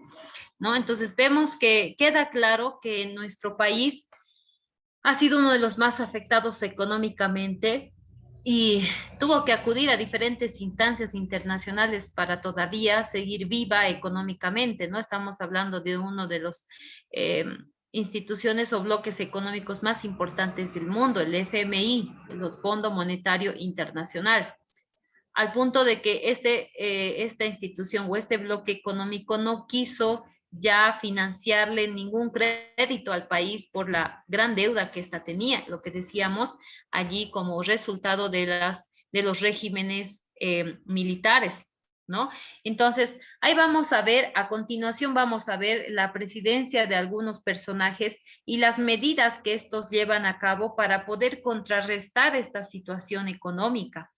A: ¿no? Entonces vemos que queda claro que nuestro país ha sido uno de los más afectados económicamente y tuvo que acudir a diferentes instancias internacionales para todavía seguir viva económicamente, ¿no? Estamos hablando de uno de los instituciones o bloques económicos más importantes del mundo, el FMI, el Fondo Monetario Internacional, al punto de que esta institución o este bloque económico no quiso ya financiarle ningún crédito al país por la gran deuda que ésta tenía, lo que decíamos allí como resultado de los regímenes militares, ¿no? Entonces, ahí vamos a ver, a continuación vamos a ver la presidencia de algunos personajes y las medidas que estos llevan a cabo para poder contrarrestar esta situación económica,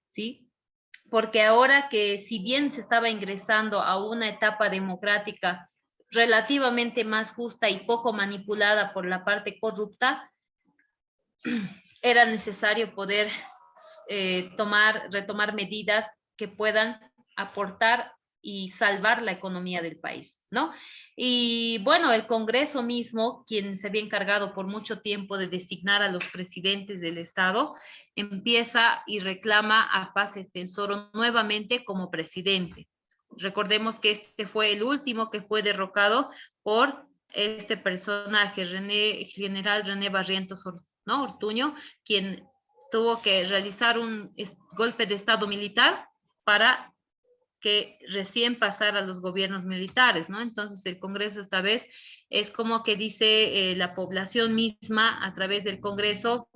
A: ¿sí? Porque ahora que si bien se estaba ingresando a una etapa democrática relativamente más justa y poco manipulada por la parte corrupta, era necesario poder retomar medidas que puedan aportar y salvar la economía del país, ¿no? Y bueno, el Congreso mismo, quien se había encargado por mucho tiempo de designar a los presidentes del Estado, empieza y reclama a Paz Estenssoro nuevamente como presidente. Recordemos que este fue el último que fue derrocado por este personaje, general René Barrientos, ¿no? Ortuño, quien tuvo que realizar un golpe de Estado militar para que recién pasara a los gobiernos militares, ¿no? Entonces el Congreso esta vez es como que dice la población misma a través del Congreso,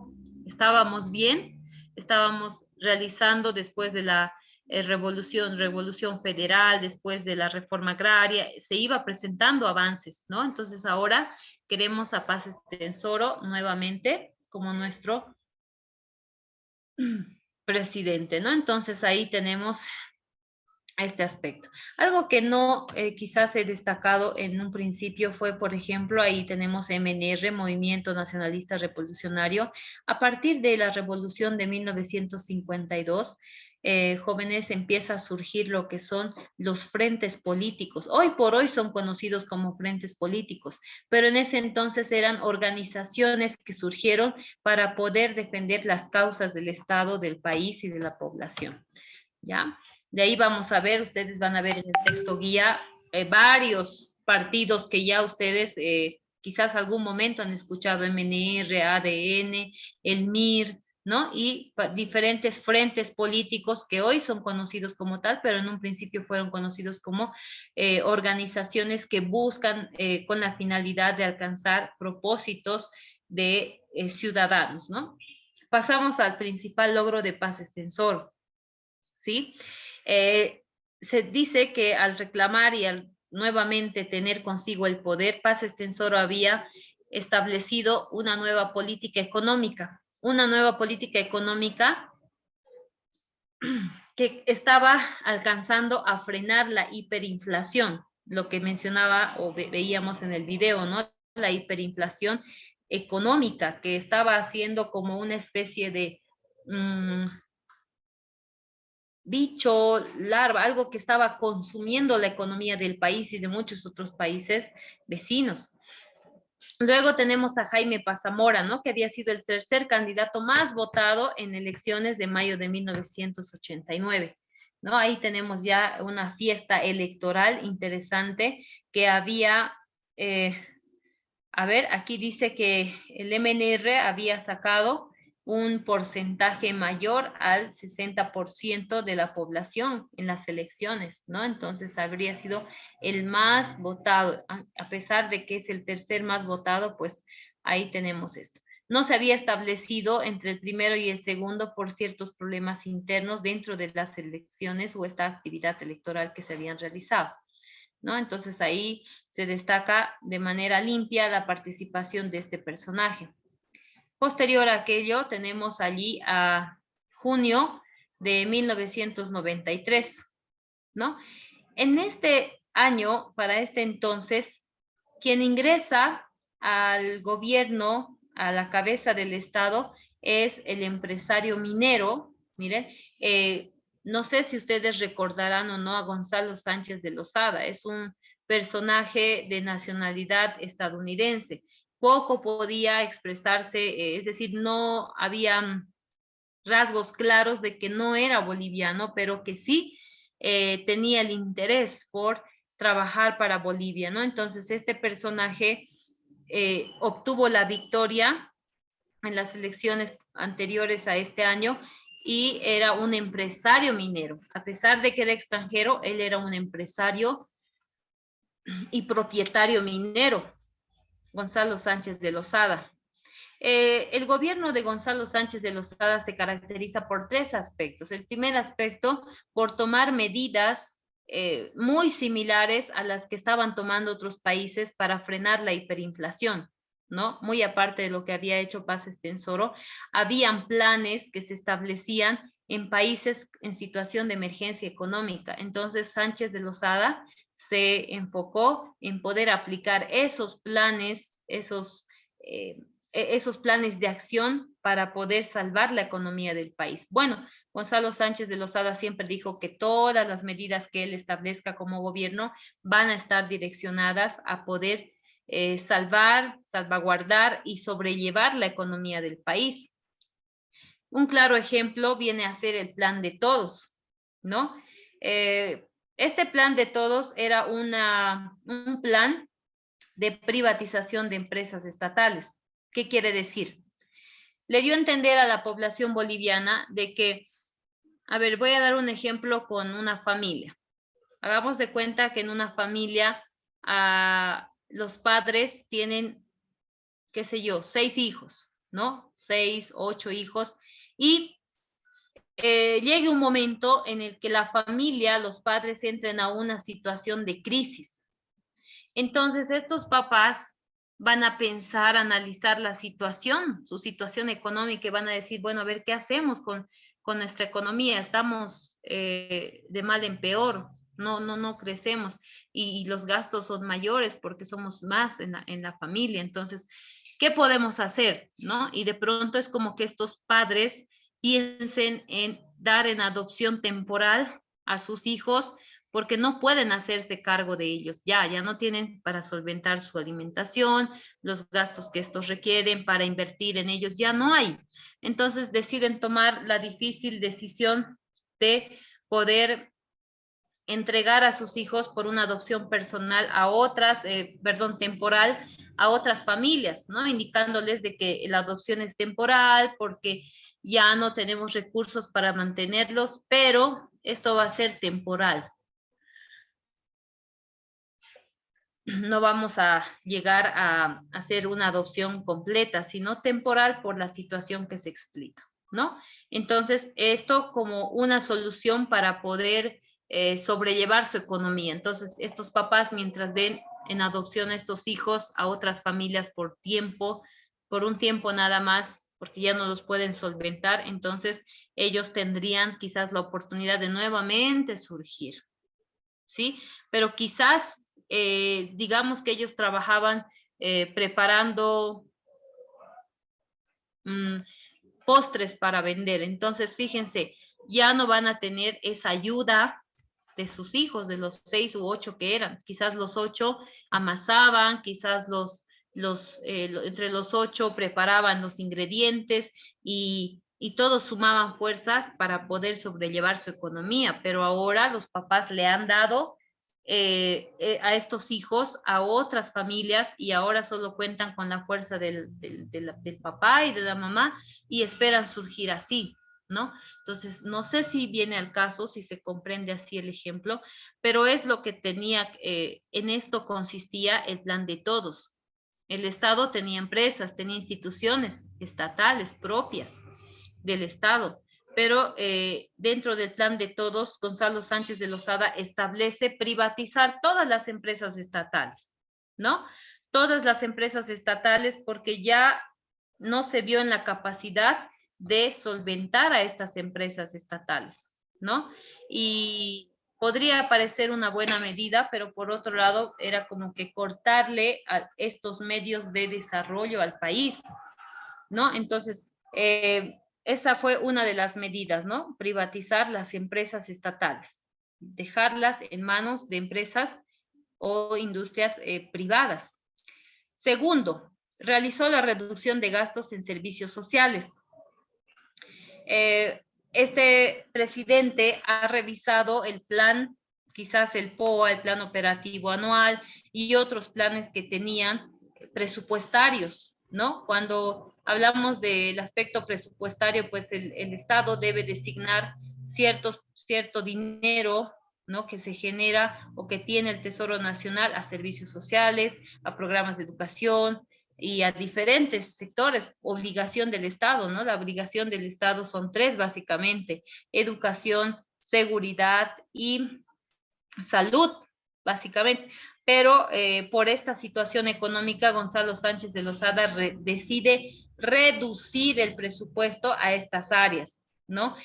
A: estábamos bien, estábamos realizando después de la revolución federal, después de la reforma agraria, se iba presentando avances, ¿no? Entonces ahora queremos a Paz Estenssoro nuevamente como nuestro presidente, ¿no? Entonces ahí tenemos este aspecto. Algo que no quizás he destacado en un principio fue, por ejemplo, ahí tenemos MNR, Movimiento Nacionalista Revolucionario. A partir de la revolución de 1952, jóvenes, empieza a surgir lo que son los frentes políticos. Hoy por hoy son conocidos como frentes políticos, pero en ese entonces eran organizaciones que surgieron para poder defender las causas del Estado, del país y de la población, ¿ya? De ahí vamos a ver, ustedes van a ver en el texto guía varios partidos que ya ustedes quizás algún momento han escuchado, MNR, ADN, el MIR, ¿no? Y diferentes frentes políticos que hoy son conocidos como tal, pero en un principio fueron conocidos como organizaciones que buscan con la finalidad de alcanzar propósitos de ciudadanos, ¿no? Pasamos al principal logro de Paz Estenssoro, ¿sí? Se dice que al reclamar y al nuevamente tener consigo el poder, Paz Estenssoro había establecido una nueva política económica que estaba alcanzando a frenar la hiperinflación, lo que mencionaba o veíamos en el video, ¿no? La hiperinflación económica que estaba haciendo como una especie de bicho, larva, algo que estaba consumiendo la economía del país y de muchos otros países vecinos. Luego tenemos a Jaime Pazamora, ¿no? Que había sido el tercer candidato más votado en elecciones de mayo de 1989, ¿no? Ahí tenemos ya una fiesta electoral interesante que había, a ver, aquí dice que el MNR había sacado un porcentaje mayor al 60% de la población en las elecciones, ¿no? Entonces habría sido el más votado, a pesar de que es el tercer más votado, pues ahí tenemos esto. No se había establecido entre el primero y el segundo por ciertos problemas internos dentro de las elecciones o esta actividad electoral que se habían realizado, ¿no? Entonces ahí se destaca de manera limpia la participación de este personaje. Posterior a aquello, tenemos allí a junio de 1993, ¿no? En este año, para este entonces, Quien ingresa al gobierno, a la cabeza del Estado, es el empresario minero. Miren, no sé si ustedes recordarán o no a Gonzalo Sánchez de Lozada, es un personaje de nacionalidad estadounidense. Poco podía expresarse, es decir, no había rasgos claros de que no era boliviano, pero que sí tenía el interés por trabajar para Bolivia, ¿no? Entonces, este personaje obtuvo la victoria en las elecciones anteriores a este año y era un empresario minero. A pesar de que era extranjero, él era un empresario y propietario minero, Gonzalo Sánchez de Lozada. El gobierno de Gonzalo Sánchez de Lozada se caracteriza por tres aspectos. El primer aspecto, por tomar medidas muy similares a las que estaban tomando otros países para frenar la hiperinflación, ¿no? Muy aparte de lo que había hecho Paz Estenssoro, habían planes que se establecían en países en situación de emergencia económica. Entonces, Sánchez de Lozada se enfocó en poder aplicar esos planes, esos planes de acción para poder salvar la economía del país. Bueno, Gonzalo Sánchez de Lozada siempre dijo que todas las medidas que él establezca como gobierno van a estar direccionadas a poder salvar, salvaguardar y sobrellevar la economía del país. Un claro ejemplo viene a ser el plan de todos, ¿no? Este plan de todos era un plan de privatización de empresas estatales. ¿Qué quiere decir? Le dio a entender a la población boliviana de que, a ver, voy a dar un ejemplo con una familia. Hagamos de cuenta que en una familia los padres tienen, qué sé yo, 6 hijos, ¿no? 6, 8 hijos. Y llegue un momento en el que la familia, los padres entren a una situación de crisis. Entonces, estos papás van a pensar, analizar la situación, su situación económica y van a decir, bueno, a ver, ¿qué hacemos con nuestra economía? Estamos de mal en peor, no crecemos y los gastos son mayores porque somos más en la familia. Entonces, ¿qué podemos hacer? ¿No? Y de pronto es como que estos padres piensen en dar en adopción temporal a sus hijos porque no pueden hacerse cargo de ellos, ya no tienen para solventar su alimentación, los gastos que estos requieren para invertir en ellos, ya no hay. Entonces deciden tomar la difícil decisión de poder entregar a sus hijos por una adopción personal a otras, temporal, a otras familias, ¿no? Indicándoles de que la adopción es temporal porque ya no tenemos recursos para mantenerlos, pero esto va a ser temporal. No vamos a llegar a hacer una adopción completa, sino temporal por la situación que se explica, ¿no? Entonces, esto como una solución para poder sobrellevar su economía. Entonces, estos papás, mientras den en adopción a estos hijos a otras familias por un tiempo nada más, porque ya no los pueden solventar, entonces ellos tendrían quizás la oportunidad de nuevamente surgir, ¿sí? Pero quizás digamos que ellos trabajaban preparando postres para vender. Entonces, fíjense, ya no van a tener esa ayuda de sus hijos, de los 6 u 8 que eran. Quizás los 8 amasaban, quizás entre los 8 preparaban los ingredientes y todos sumaban fuerzas para poder sobrellevar su economía. Pero ahora los papás le han dado a estos hijos, a otras familias, y ahora solo cuentan con la fuerza del papá y de la mamá y esperan surgir así, ¿no? Entonces, no sé si viene al caso, si se comprende así el ejemplo, pero es lo que tenía, en esto consistía el plan de todos. El Estado tenía empresas, tenía instituciones estatales propias del Estado, pero dentro del plan de todos, Gonzalo Sánchez de Lozada establece privatizar todas las empresas estatales, ¿no? Todas las empresas estatales porque ya no se vio en la capacidad de solventar a estas empresas estatales, ¿no? Y podría parecer una buena medida, pero por otro lado era como que cortarle a estos medios de desarrollo al país, ¿no? Entonces, esa fue una de las medidas, ¿no? Privatizar las empresas estatales, dejarlas en manos de empresas o industrias privadas. Segundo, realizó la reducción de gastos en servicios sociales. Este presidente ha revisado el plan, quizás el POA, el plan operativo anual y otros planes que tenían presupuestarios, ¿no? Cuando hablamos del aspecto presupuestario, pues el Estado debe designar cierto dinero, ¿no? Que se genera o que tiene el Tesoro Nacional a servicios sociales, a programas de educación, y a diferentes sectores, obligación del Estado, ¿no? La obligación del Estado son tres básicamente: educación, seguridad y salud, básicamente. Pero por esta situación económica, Gonzalo Sánchez de Lozada decide reducir el presupuesto a estas áreas, ¿no?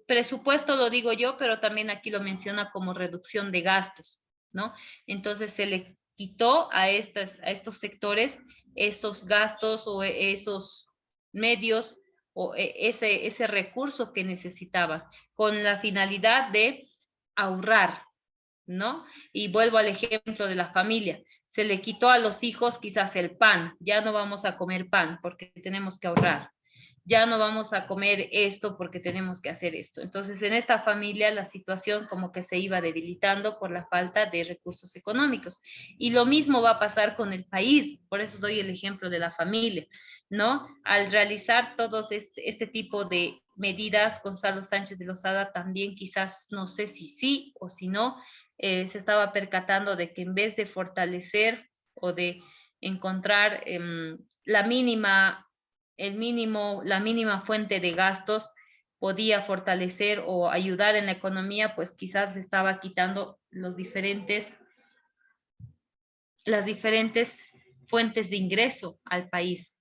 A: Presupuesto lo digo yo, pero también aquí lo menciona como reducción de gastos, ¿no? Entonces se le quitó a estos sectores esos gastos o esos medios o ese recurso que necesitaban, con la finalidad de ahorrar, ¿no? Y vuelvo al ejemplo de la familia. Se le quitó a los hijos quizás el pan, ya no vamos a comer pan porque tenemos que ahorrar. Ya no vamos a comer esto porque tenemos que hacer esto. Entonces, en esta familia la situación como que se iba debilitando por la falta de recursos económicos. Y lo mismo va a pasar con el país, por eso doy el ejemplo de la familia, ¿no? Al realizar todos este tipo de medidas, Gonzalo Sánchez de Lozada también quizás, no sé si sí o si no, se estaba percatando de que en vez de fortalecer o de encontrar la mínima fuente de gastos podía fortalecer o ayudar en la economía, pues quizás se estaba quitando las diferentes fuentes de ingreso al país,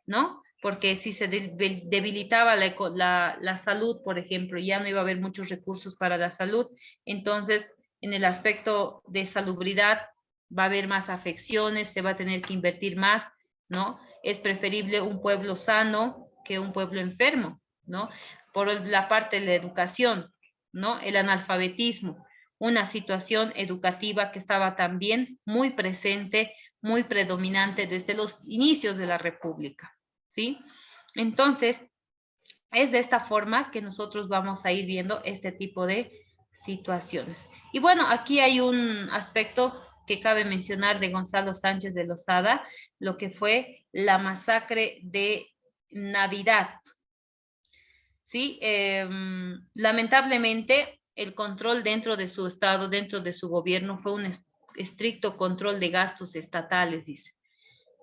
A: ¿no? Porque si se debilitaba la salud, por ejemplo, ya no iba a haber muchos recursos para la salud, entonces en el aspecto de salubridad va a haber más afecciones, se va a tener que invertir más, ¿no? Es preferible un pueblo sano que un pueblo enfermo, ¿no? Por la parte de la educación, ¿no? El analfabetismo, una situación educativa que estaba también muy presente, muy predominante desde los inicios de la República, ¿sí? Entonces, es de esta forma que nosotros vamos a ir viendo este tipo de situaciones. Y bueno, aquí hay un aspecto que cabe mencionar de Gonzalo Sánchez de Lozada, lo que fue la masacre de Navidad, ¿sí? Lamentablemente, el control dentro de su estado, dentro de su gobierno, fue un estricto control de gastos estatales, dice,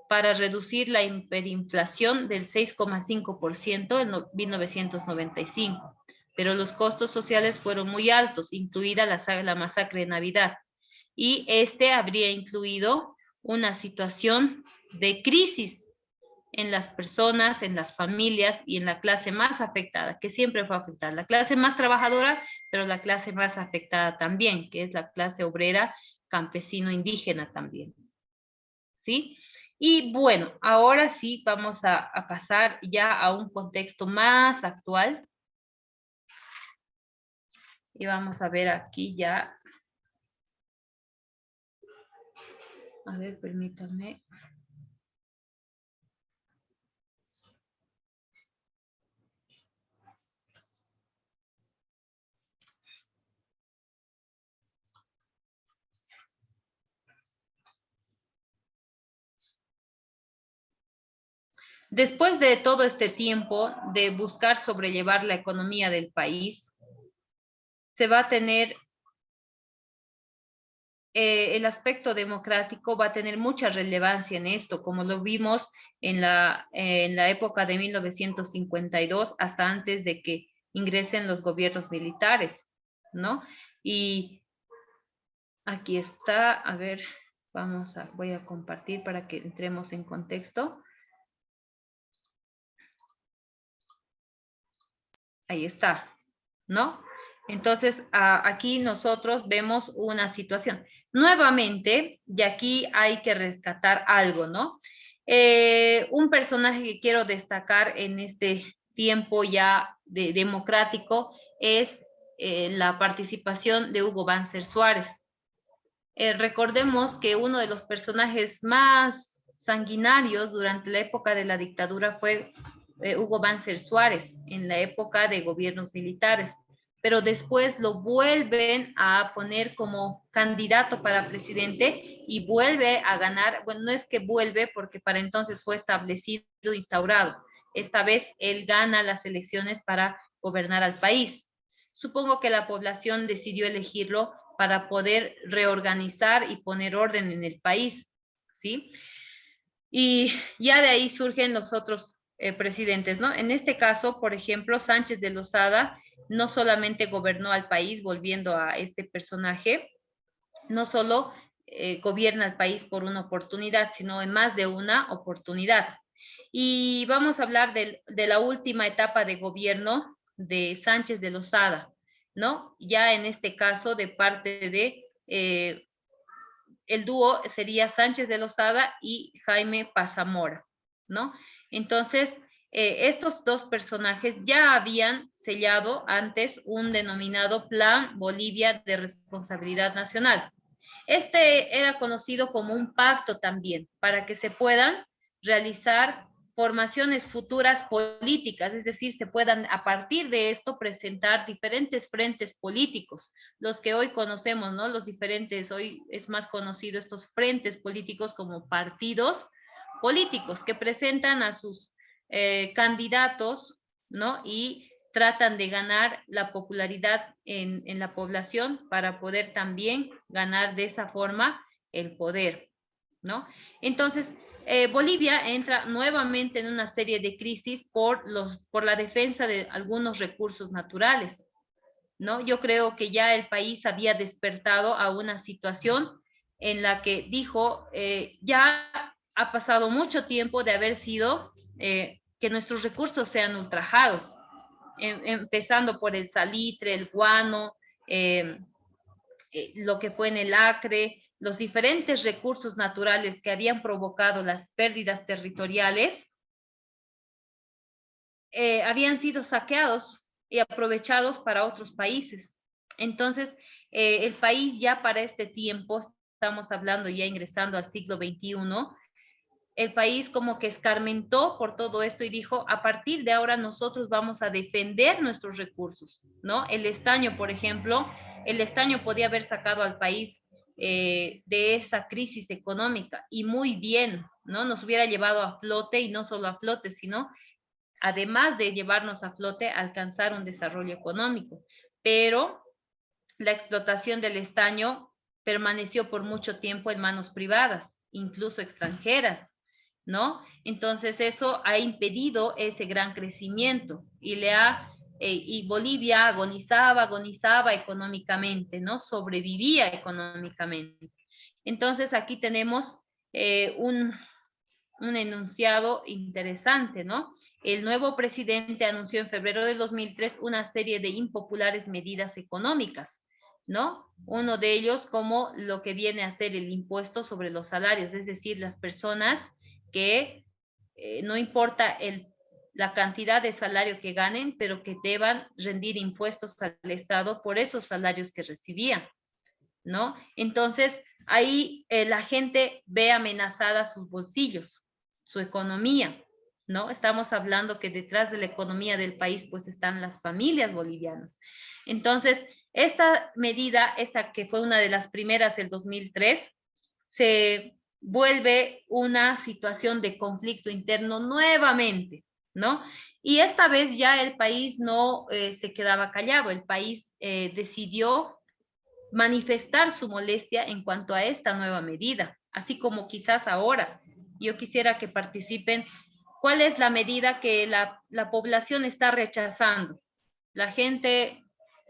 A: para reducir la hiperinflación del 6,5% en 1995. Pero los costos sociales fueron muy altos, incluida la masacre de Navidad. Y este habría incluido una situación de crisis en las personas, en las familias y en la clase más afectada, que siempre fue afectada. La clase más trabajadora, pero la clase más afectada también, que es la clase obrera, campesino, indígena también. ¿Sí? Y bueno, ahora sí vamos a pasar ya a un contexto más actual. Y vamos a ver aquí ya. A ver, permítanme. Después de todo este tiempo de buscar sobrellevar la economía del país, se va a tener el aspecto democrático va a tener mucha relevancia en esto, como lo vimos en la época de 1952, hasta antes de que ingresen los gobiernos militares, ¿no? Y aquí está, a ver, voy a compartir para que entremos en contexto. Ahí está, ¿no? Entonces, aquí nosotros vemos una situación. Nuevamente, y aquí hay que rescatar algo, ¿no? Un personaje que quiero destacar en este tiempo ya democrático es la participación de Hugo Banzer Suárez. Recordemos que uno de los personajes más sanguinarios durante la época de la dictadura fue Hugo Banzer Suárez, en la época de gobiernos militares, pero después lo vuelven a poner como candidato para presidente y vuelve a ganar. Bueno, no es que vuelve, porque para entonces fue establecido, instaurado. Esta vez él gana las elecciones para gobernar al país. Supongo que la población decidió elegirlo para poder reorganizar y poner orden en el país, ¿sí? Y ya de ahí surgen los otros presidentes, ¿no? En este caso, por ejemplo, Sánchez de Lozada no solamente gobernó al país, volviendo a este personaje, no solo gobierna el país por una oportunidad, sino en más de una oportunidad. Y vamos a hablar de la última etapa de gobierno de Sánchez de Lozada, ¿no? Ya en este caso de parte de el dúo sería Sánchez de Lozada y Jaime Pazamora, ¿no? Entonces, estos dos personajes ya habían sellado antes un denominado Plan Bolivia de Responsabilidad Nacional. Este era conocido como un pacto también, para que se puedan realizar formaciones futuras políticas, es decir, se puedan a partir de esto presentar diferentes frentes políticos, los que hoy conocemos, ¿no? Los diferentes, hoy es más conocido estos frentes políticos como partidos políticos que presentan a sus candidatos, ¿no? Y tratan de ganar la popularidad en la población para poder también ganar de esa forma el poder, ¿no? Entonces, Bolivia entra nuevamente en una serie de crisis por la defensa de algunos recursos naturales, ¿no? Yo creo que ya el país había despertado a una situación en la que dijo, ya ha pasado mucho tiempo de haber sido, que nuestros recursos sean ultrajados, empezando por el salitre, el guano, lo que fue en el Acre, los diferentes recursos naturales que habían provocado las pérdidas territoriales, habían sido saqueados y aprovechados para otros países. Entonces, el país ya para este tiempo, estamos hablando ya ingresando al siglo XXI, el país como que escarmentó por todo esto y dijo, a partir de ahora nosotros vamos a defender nuestros recursos, ¿no? El estaño, por ejemplo, el estaño podía haber sacado al país de esa crisis económica y muy bien, ¿no? Nos hubiera llevado a flote y no solo a flote, sino además de llevarnos a flote, alcanzar un desarrollo económico. Pero la explotación del estaño permaneció por mucho tiempo en manos privadas, incluso extranjeras, ¿no? Entonces eso ha impedido ese gran crecimiento y Bolivia agonizaba económicamente, ¿no? Sobrevivía económicamente. Entonces aquí tenemos un enunciado interesante, ¿no? El nuevo presidente anunció en febrero de 2003 una serie de impopulares medidas económicas, ¿no? Uno de ellos como lo que viene a ser el impuesto sobre los salarios, es decir, las personas que no importa la cantidad de salario que ganen, pero que deban rendir impuestos al Estado por esos salarios que recibían, ¿no? Entonces, ahí la gente ve amenazadas sus bolsillos, su economía, ¿no? Estamos hablando que detrás de la economía del país, pues están las familias bolivianas. Entonces, esta medida, esta que fue una de las primeras del 2003, se vuelve una situación de conflicto interno nuevamente, ¿no? Y esta vez ya el país no se quedaba callado, el país decidió manifestar su molestia en cuanto a esta nueva medida, así como quizás ahora. Yo quisiera que participen. ¿Cuál es la medida que la población está rechazando? La gente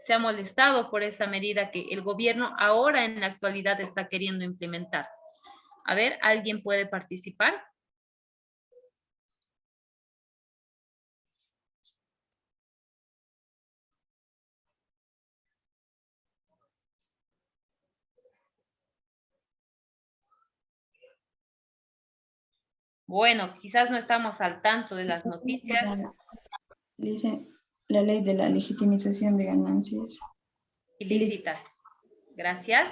A: se ha molestado por esa medida que el gobierno ahora en la actualidad está queriendo implementar. A ver, ¿alguien puede participar? Bueno, quizás no estamos al tanto de las noticias.
E: Dice la ley de la legitimización de ganancias
A: Ilícitas. Gracias.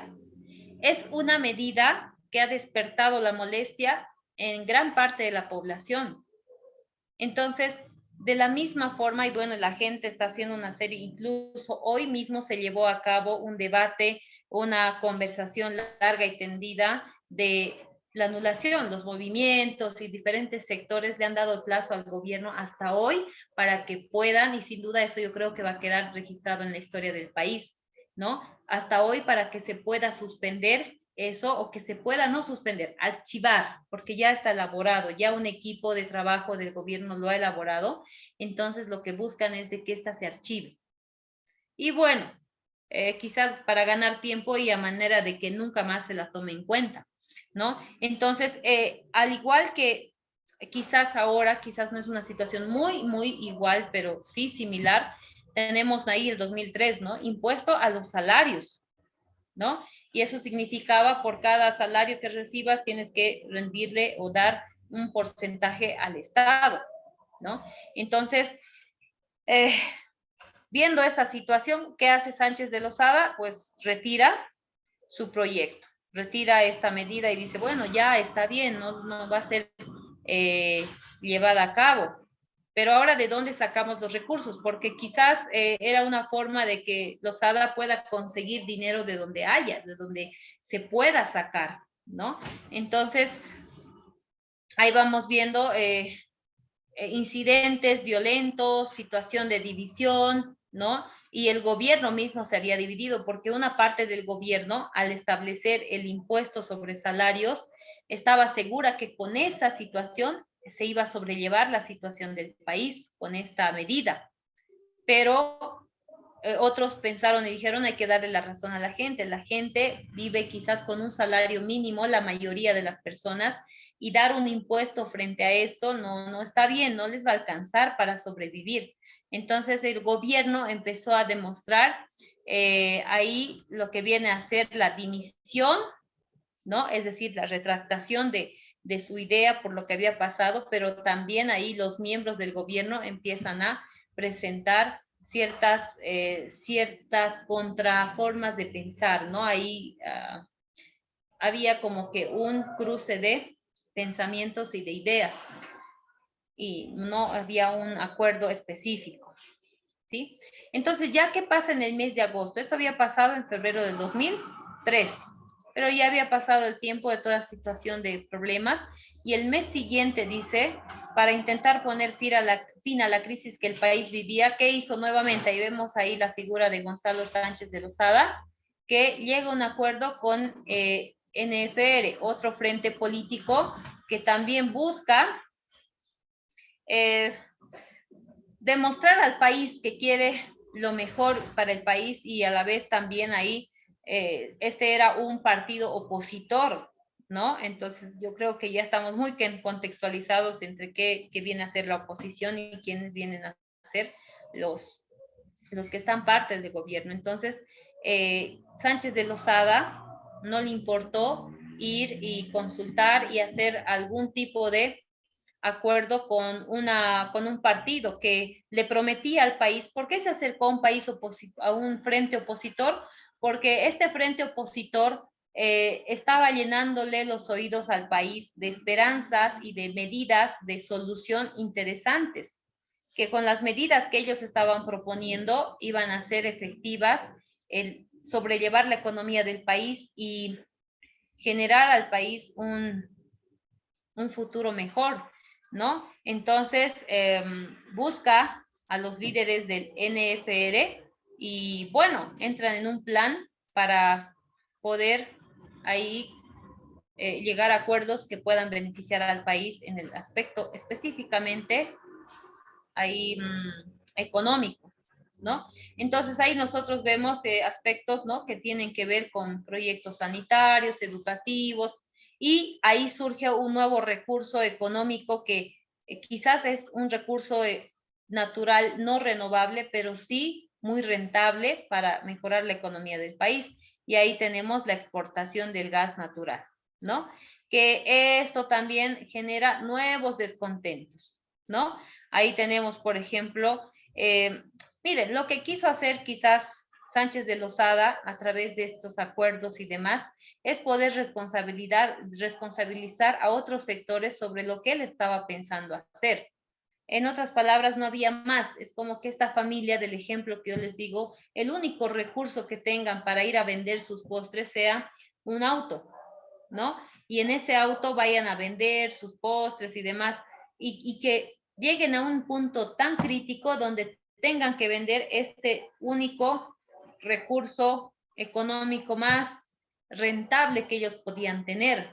A: Es una medida que ha despertado la molestia en gran parte de la población. Entonces, de la misma forma, y bueno, la gente está haciendo una serie, incluso hoy mismo se llevó a cabo un debate, una conversación larga y tendida de la anulación, los movimientos y diferentes sectores le han dado plazo al gobierno hasta hoy para que puedan, y sin duda eso yo creo que va a quedar registrado en la historia del país, ¿no? Hasta hoy para que se pueda suspender eso, o que se pueda no suspender, archivar, porque ya está elaborado, ya un equipo de trabajo del gobierno lo ha elaborado, entonces lo que buscan es de que ésta se archive. Y bueno, quizás para ganar tiempo y a manera de que nunca más se la tome en cuenta, ¿no? Entonces, al igual que quizás ahora, quizás no es una situación muy igual, pero sí similar, tenemos ahí el 2003, ¿no? Impuesto a los salarios, ¿no? Y eso significaba por cada salario que recibas tienes que rendirle o dar un porcentaje al Estado, ¿no? Entonces, viendo esta situación, ¿qué hace Sánchez de Lozada? Pues retira su proyecto, retira esta medida y dice, bueno, ya está bien, no va a ser llevada a cabo. Pero ahora, ¿de dónde sacamos los recursos? Porque quizás era una forma de que Lozada pueda conseguir dinero de donde haya, de donde se pueda sacar, ¿no? Entonces, ahí vamos viendo incidentes violentos, situación de división, ¿no? Y el gobierno mismo se había dividido porque una parte del gobierno, al establecer el impuesto sobre salarios, estaba segura que con esa situación se iba a sobrellevar la situación del país con esta medida. Pero otros pensaron y dijeron hay que darle la razón a la gente. La gente vive quizás con un salario mínimo, la mayoría de las personas, y dar un impuesto frente a esto no está bien, no les va a alcanzar para sobrevivir. Entonces el gobierno empezó a demostrar ahí lo que viene a ser la dimisión, ¿no? Es decir, la retractación de su idea por lo que había pasado, pero también ahí los miembros del gobierno empiezan a presentar ciertas contraformas de pensar, ¿no? Ahí había como que un cruce de pensamientos y de ideas y no había un acuerdo específico, ¿sí? Entonces, ¿ya qué pasa en el mes de agosto? Esto había pasado en febrero del 2003, pero ya había pasado el tiempo de toda situación de problemas y el mes siguiente, dice, para intentar poner fin a la crisis que el país vivía, ¿qué hizo nuevamente? Ahí vemos ahí la figura de Gonzalo Sánchez de Lozada, que llega a un acuerdo con NFR, otro frente político que también busca demostrar al país que quiere lo mejor para el país y a la vez también ahí este era un partido opositor, ¿no? Entonces yo creo que ya estamos muy contextualizados entre qué viene a ser la oposición y quiénes vienen a ser los que están parte del gobierno. Entonces, Sánchez de Lozada no le importó ir y consultar y hacer algún tipo de acuerdo con un partido que le prometía al país. ¿Por qué se acercó a un frente opositor? Porque este frente opositor estaba llenándole los oídos al país de esperanzas y de medidas de solución interesantes, que con las medidas que ellos estaban proponiendo iban a ser efectivas el sobrellevar la economía del país y generar al país un futuro mejor, ¿no? Entonces, busca a los líderes del NFR y, bueno, entran en un plan para poder ahí llegar a acuerdos que puedan beneficiar al país en el aspecto específicamente ahí económico, ¿no? Entonces ahí nosotros vemos aspectos, ¿no? Que tienen que ver con proyectos sanitarios, educativos, y ahí surge un nuevo recurso económico que quizás es un recurso natural no renovable, pero sí muy rentable para mejorar la economía del país. Y ahí tenemos la exportación del gas natural, ¿no? que esto también genera nuevos descontentos, ¿no? Ahí tenemos, por ejemplo, miren, lo que quiso hacer quizás Sánchez de Lozada a través de estos acuerdos y demás es poder responsabilizar a otros sectores sobre lo que él estaba pensando hacer. En otras palabras, no había más. Es como que esta familia, del ejemplo que yo les digo, el único recurso que tengan para ir a vender sus postres sea un auto, ¿no? Y en ese auto vayan a vender sus postres y demás, y que lleguen a un punto tan crítico donde tengan que vender este único recurso económico más rentable que ellos podían tener,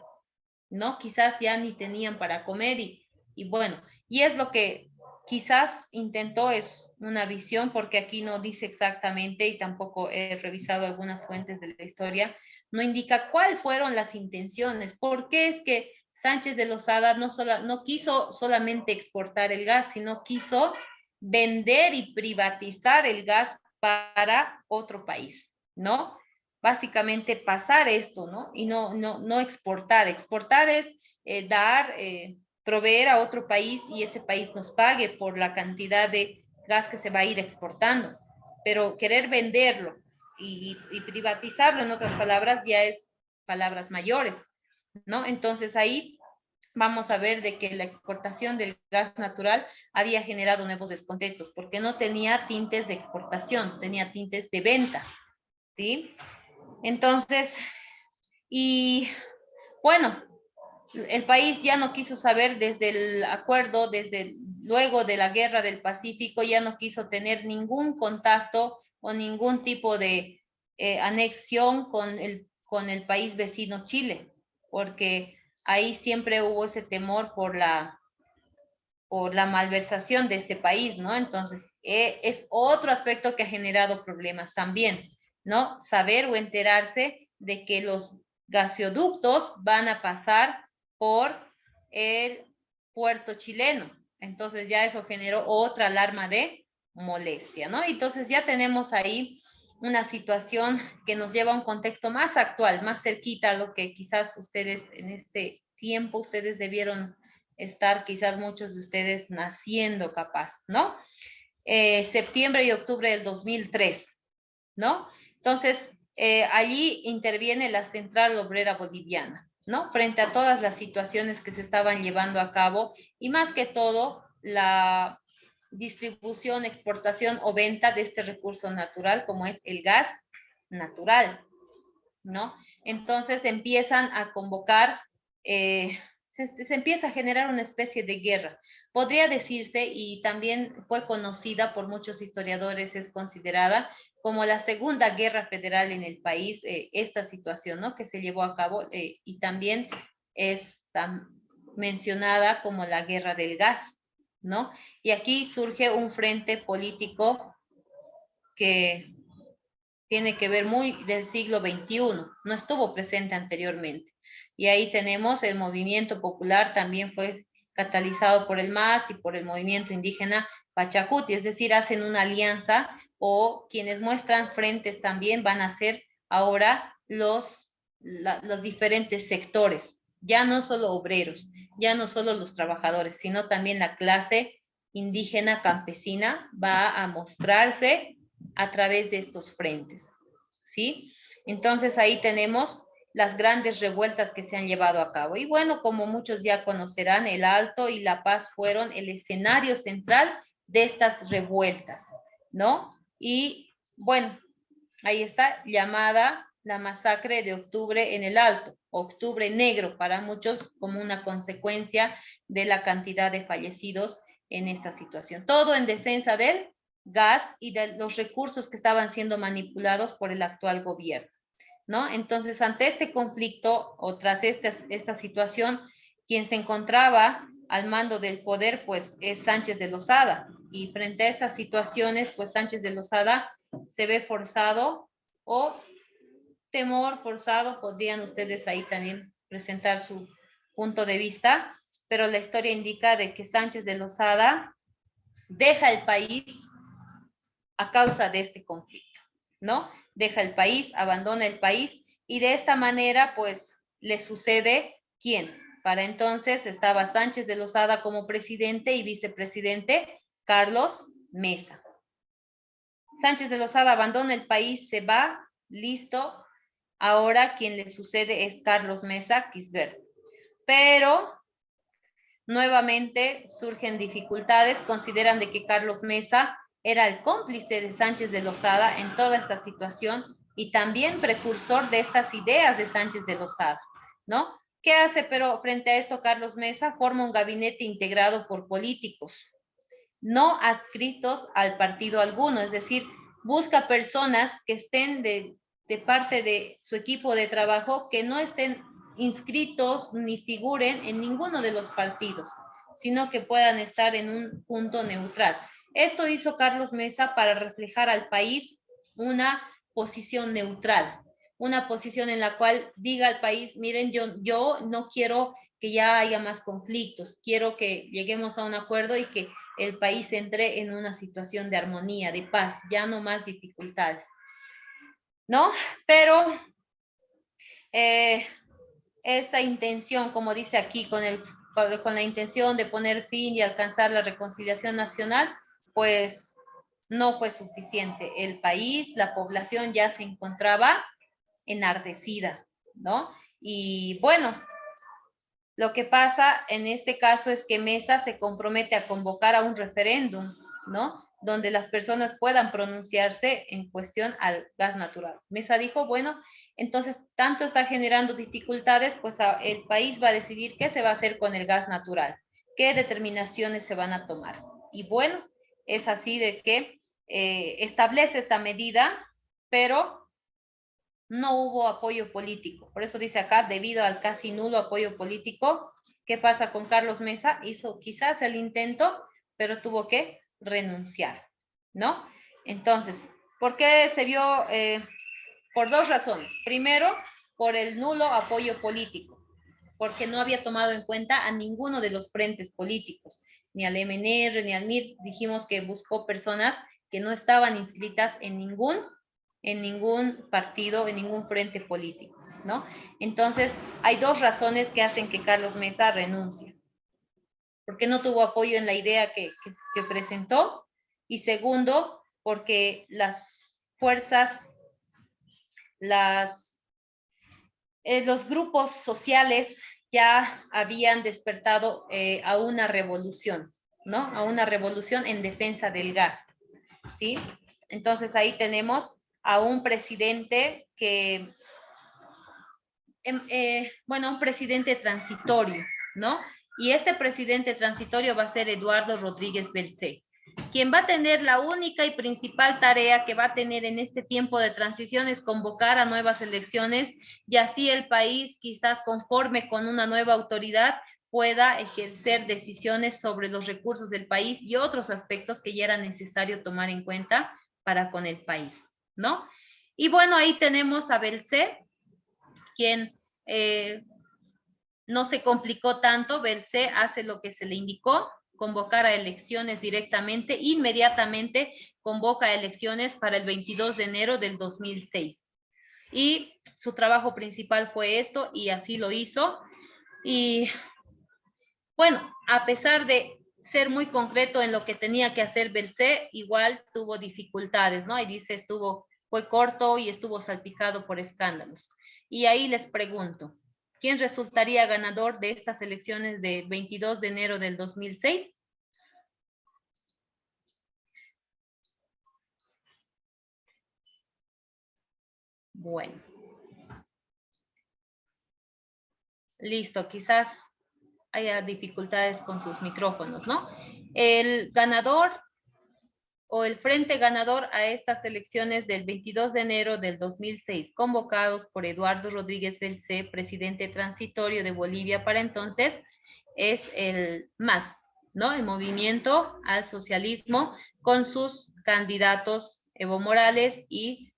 A: ¿no? Quizás ya ni tenían para comer y bueno, y es lo que quizás intentó, es una visión, porque aquí no dice exactamente y tampoco he revisado algunas fuentes de la historia, no indica cuáles fueron las intenciones, por qué es que Sánchez de Lozada no quiso solamente exportar el gas, sino quiso vender y privatizar el gas para otro país, ¿no? Básicamente pasar esto, ¿no? Y no exportar. Exportar es proveer a otro país y ese país nos pague por la cantidad de gas que se va a ir exportando. Pero querer venderlo y privatizarlo, en otras palabras, ya es palabras mayores, ¿no? Entonces ahí vamos a ver de que la exportación del gas natural había generado nuevos descontentos, porque no tenía tintes de exportación, tenía tintes de venta, ¿sí? Entonces, y bueno, el país ya no quiso saber desde el acuerdo, luego de la guerra del Pacífico, ya no quiso tener ningún contacto o ningún tipo de anexión con el país vecino Chile, porque ahí siempre hubo ese temor por la malversación de este país, ¿no? Entonces, es otro aspecto que ha generado problemas también, ¿no? Saber o enterarse de que los gasoductos van a pasar por el puerto chileno. Entonces, ya eso generó otra alarma de molestia, ¿no? Entonces, ya tenemos ahí una situación que nos lleva a un contexto más actual, más cerquita a lo que quizás ustedes en este tiempo, ustedes debieron estar quizás muchos de ustedes naciendo capaz, ¿no? Septiembre y octubre del 2003, ¿no? Entonces, allí interviene la Central Obrera Boliviana, ¿no? Frente a todas las situaciones que se estaban llevando a cabo y más que todo la distribución, exportación o venta de este recurso natural como es el gas natural, ¿no? Entonces empiezan a convocar se empieza a generar una especie de guerra. Podría decirse, y también fue conocida por muchos historiadores, es considerada como la segunda guerra federal en el país, esta situación, ¿no? Que se llevó a cabo y también es mencionada como la guerra del gas, ¿no? Y aquí surge un frente político que tiene que ver muy del siglo XXI, no estuvo presente anteriormente. Y ahí tenemos el movimiento popular, también fue catalizado por el MAS y por el movimiento indígena Pachacuti, es decir, hacen una alianza o quienes muestran frentes también van a ser ahora los diferentes sectores, ya no solo obreros, ya no solo los trabajadores, sino también la clase indígena campesina va a mostrarse a través de estos frentes, ¿sí? Entonces ahí tenemos las grandes revueltas que se han llevado a cabo. Y bueno, como muchos ya conocerán, el Alto y La Paz fueron el escenario central de estas revueltas, ¿no? Y bueno, ahí está llamada la masacre de octubre en el Alto, octubre negro para muchos como una consecuencia de la cantidad de fallecidos en esta situación. Todo en defensa del gas y de los recursos que estaban siendo manipulados por el actual gobierno, ¿no? Entonces, ante este conflicto o tras esta situación, quien se encontraba al mando del poder, pues, es Sánchez de Lozada. Y frente a estas situaciones, pues, Sánchez de Lozada se ve forzado o temor forzado, podrían ustedes ahí también presentar su punto de vista, pero la historia indica de que Sánchez de Lozada deja el país a causa de este conflicto, ¿no? Deja el país, abandona el país y de esta manera, pues, le sucede ¿Quién? Para entonces estaba Sánchez de Lozada como presidente y vicepresidente Carlos Mesa. Sánchez de Lozada abandona el país, se va, listo. Ahora quien le sucede es Carlos Mesa Quisbert. Pero nuevamente surgen dificultades, consideran de que Carlos Mesa era el cómplice de Sánchez de Lozada en toda esta situación y también precursor de estas ideas de Sánchez de Lozada, ¿no? ¿Qué hace? Pero frente a esto, Carlos Mesa forma un gabinete integrado por políticos, no adscritos al partido alguno, es decir, busca personas que estén de parte de su equipo de trabajo, que no estén inscritos ni figuren en ninguno de los partidos, sino que puedan estar en un punto neutral. Esto hizo Carlos Mesa para reflejar al país una posición neutral, una posición en la cual diga al país, miren, yo no quiero que ya haya más conflictos, quiero que lleguemos a un acuerdo y que el país entre en una situación de armonía, de paz, ya no más dificultades, ¿no? Pero esta intención, como dice aquí, con la intención de poner fin y alcanzar la reconciliación nacional, pues no fue suficiente. El país, la población ya se encontraba enardecida, ¿no? Y bueno, lo que pasa en este caso es que Mesa se compromete a convocar a un referéndum, ¿no? Donde las personas puedan pronunciarse en cuestión al gas natural. Mesa dijo, bueno, entonces tanto está generando dificultades, pues el país va a decidir qué se va a hacer con el gas natural, qué determinaciones se van a tomar. Y bueno, es así de que establece esta medida, pero no hubo apoyo político. Por eso dice acá, debido al casi nulo apoyo político, ¿qué pasa con Carlos Mesa? Hizo quizás el intento, pero tuvo que renunciar, ¿no? Entonces, ¿por qué se vio? Por dos razones. Primero, por el nulo apoyo político, porque no había tomado en cuenta a ninguno de los frentes políticos, ni al MNR, ni al MIR. Dijimos que buscó personas que no estaban inscritas en ningún partido, en ningún frente político, ¿no? Entonces, hay dos razones que hacen que Carlos Mesa renuncie. Porque no tuvo apoyo en la idea que presentó, y segundo, porque las fuerzas, los grupos sociales ya habían despertado a una revolución, ¿no? A una revolución en defensa del gas, ¿sí? Entonces ahí tenemos a un presidente que, un presidente transitorio, ¿no? Y este presidente transitorio va a ser Eduardo Rodríguez Belcé, quien va a tener la única y principal tarea que va a tener en este tiempo de transición es convocar a nuevas elecciones y así el país, quizás conforme con una nueva autoridad, pueda ejercer decisiones sobre los recursos del país y otros aspectos que ya era necesario tomar en cuenta para con el país, ¿no? Y bueno, ahí tenemos a Belcé, quien no se complicó tanto. Belcé hace lo que se le indicó, convocar a elecciones directamente, inmediatamente convoca a elecciones para el 22 de enero del 2006. Y su trabajo principal fue esto, y así lo hizo. Y bueno, a pesar de ser muy concreto en lo que tenía que hacer Belcé, igual tuvo dificultades, ¿no? Ahí dice, fue corto y estuvo salpicado por escándalos. Y ahí les pregunto, ¿quién resultaría ganador de estas elecciones de 22 de enero del 2006? Bueno. Listo, quizás haya dificultades con sus micrófonos, ¿no? El ganador o el frente ganador a estas elecciones del 22 de enero del 2006, convocados por Eduardo Rodríguez Belcé, presidente transitorio de Bolivia para entonces, es el MAS, ¿no? El Movimiento al Socialismo, con sus candidatos Evo Morales y,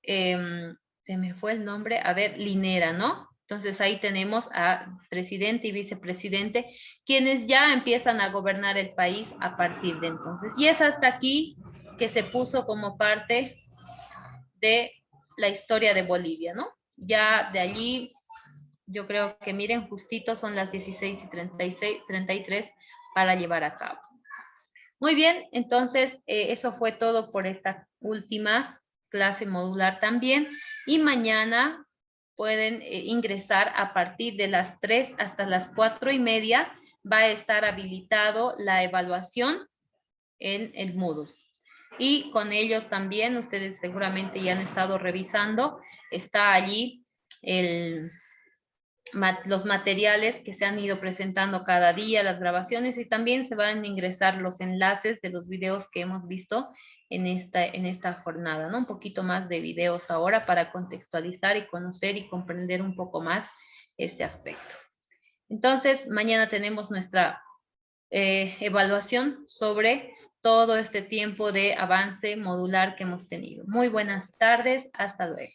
A: se me fue el nombre, a ver, Linera, ¿no? Entonces ahí tenemos a presidente y vicepresidente, quienes ya empiezan a gobernar el país a partir de entonces. Y es hasta aquí que se puso como parte de la historia de Bolivia, ¿no? Ya de allí Yo creo que miren, justito son las 16:33 para llevar a cabo. Muy bien, entonces eso fue todo por esta última clase modular también. Y mañana pueden ingresar a partir de las 3 hasta las 4:30. Va a estar habilitado la evaluación en el Moodle. Y con ellos también, ustedes seguramente ya han estado revisando, está allí los materiales que se han ido presentando cada día, las grabaciones, y también se van a ingresar los enlaces de los videos que hemos visto en esta jornada, ¿no? Un poquito más de videos ahora para contextualizar y conocer y comprender un poco más este aspecto. Entonces, mañana tenemos nuestra evaluación sobre todo este tiempo de avance modular que hemos tenido. Muy buenas tardes, hasta luego.